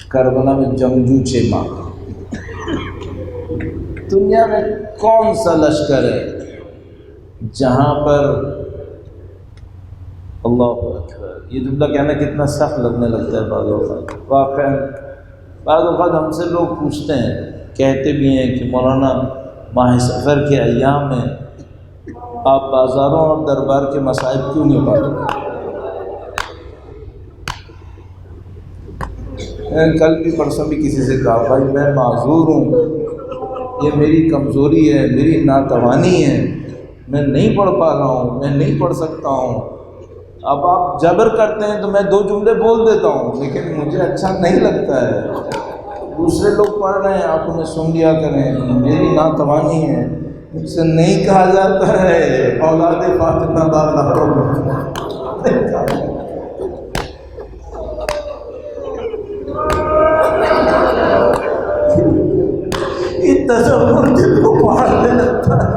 کربلا میں جنگجو 6 ماہ کا. دنیا میں کون سا لشکر ہے جہاں پر اللہ اکبر، یہ جملہ کہنا کتنا سخت لگنے لگتا ہے بعض اوقات. واقعا بعض اوقات ہم سے لوگ پوچھتے ہیں، کہتے بھی ہیں کہ مولانا ماہ سفر کے ایام میں آپ بازاروں اور دربار کے مصائب کیوں نہیں پاتے؟ کل بھی پرسوں بھی کسی سے کہا، بھائی میں معذور ہوں، یہ میری کمزوری ہے، میری ناتوانی ہے، میں نہیں پڑھ پا رہا ہوں، میں نہیں پڑھ سکتا ہوں. اب آپ جبر کرتے ہیں تو میں 2 جملے بول دیتا ہوں، لیکن مجھے اچھا نہیں لگتا ہے. دوسرے لوگ پڑھ رہے ہیں، آپ انہیں سن لیا کریں. میری ناتوانی ہے، مجھ سے نہیں کہا جاتا ہے اولاد فاطمہ بازاروں میں. یہ تصور دل کو پاڑنے لگتا ہے.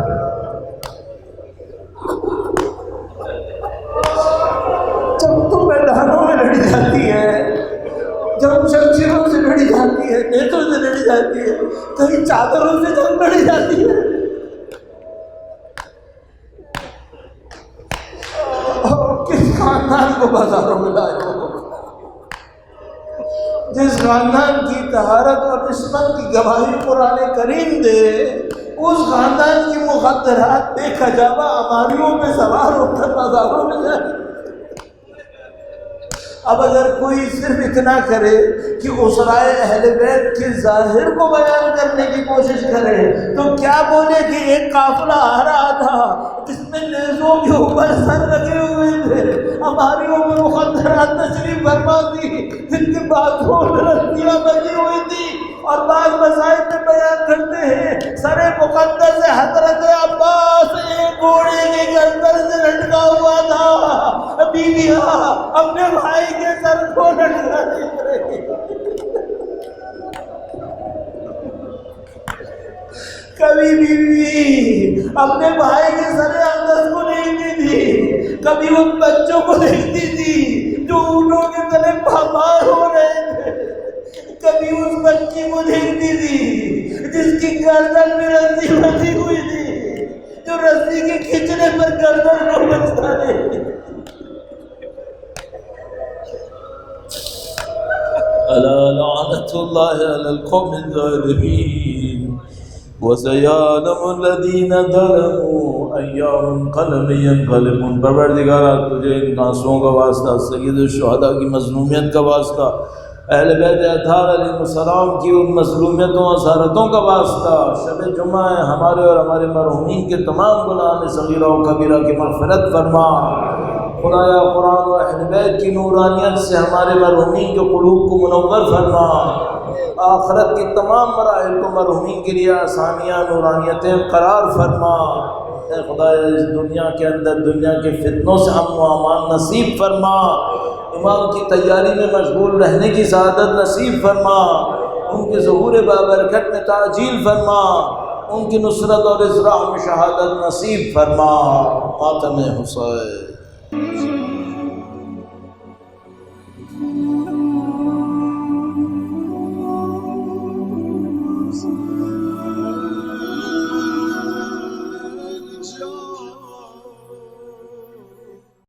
جب تو میدانوں میں لڑی جاتی ہے، جب شمشیروں سے لڑی جاتی ہے، نیتوں سے لڑی جاتی ہے، کہیں چادروں سے جنگ لڑی جاتی ہے، اور کس خاندان کو بازاروں میں لائے ہو؟ جس خاندان کی طہارت اور عصمت کی گواہی قرآن کریم دے، اس خاندان کی مخدرات بے خجابہ اماریوں میں سوار ہو کر بازاروں میں جائے. اب اگر کوئی صرف اتنا کرے کہ اسرائے اہل بیت کے ظاہر کو بیان کرنے کی کوشش کرے تو کیا بولے کہ ایک قافلہ آ رہا تھا جس میں نیزوں کے اوپر سر لگے ہوئے تھے، ہماری عمر مخدرات تشریف فرما تھی جن کے باتوں میں رسیاں بندی ہوئی تھی، اور بعض مسائل میں بیان کرتے ہیں سر مقدس حضرت عباس ایک گھوڑے کے گردن سے لٹکا ہوا تھا، بیویاں اپنے بھائی کے سر کو لٹکا دیکھ رہی، کبھی بیوی اپنے بھائی کے سر اقدس کو دیکھتی تھی، کبھی ان بچوں کو دیکھتی تھی جو اونٹوں کے تلے پامال ہو رہے تھے، کبھی اس بچی کو دیکھتی تھی جس کی گردن میں رسی بندھی ہوئی تھی، جو رسی کے کھینچنے پر گردن کو بچتا نہیں۔ الا لعنت اللہ علی القوم الظالمین وسیعلم الذین ظلموا ای منقلب ینقلبون۔ پروردگارا تجھے ان آنسوؤں کا واسطہ، سید الشہداء کی مظلومیت کا واسطہ، اہل بیت اطہار علیہ السلام کی ان مظلومیتوں و اسارتوں کا واسطہ، شب جمعہ ہے ہمارے اور ہمارے مرحومین کے تمام گناہ صغیرہ و کبیرہ کی مغفرت فرما۔ خدایا قرآن و اہل بیت کی نورانیت سے ہمارے مرحومین کے قلوب کو منور فرما، آخرت کی تمام مراحل کو مرحومین کے لیے آسانیاں نورانیتیں قرار فرما۔ اے خدایا اس دنیا کے اندر دنیا کے فتنوں سے امن و امان نصیب فرما، امام کی تیاری میں مشغول رہنے کی سعادت نصیب فرما، ان کے ظہور بابرکت میں تعجیل فرما، ان کی نصرت اور اصلاح میں شہادت نصیب فرما۔ ماتم حسین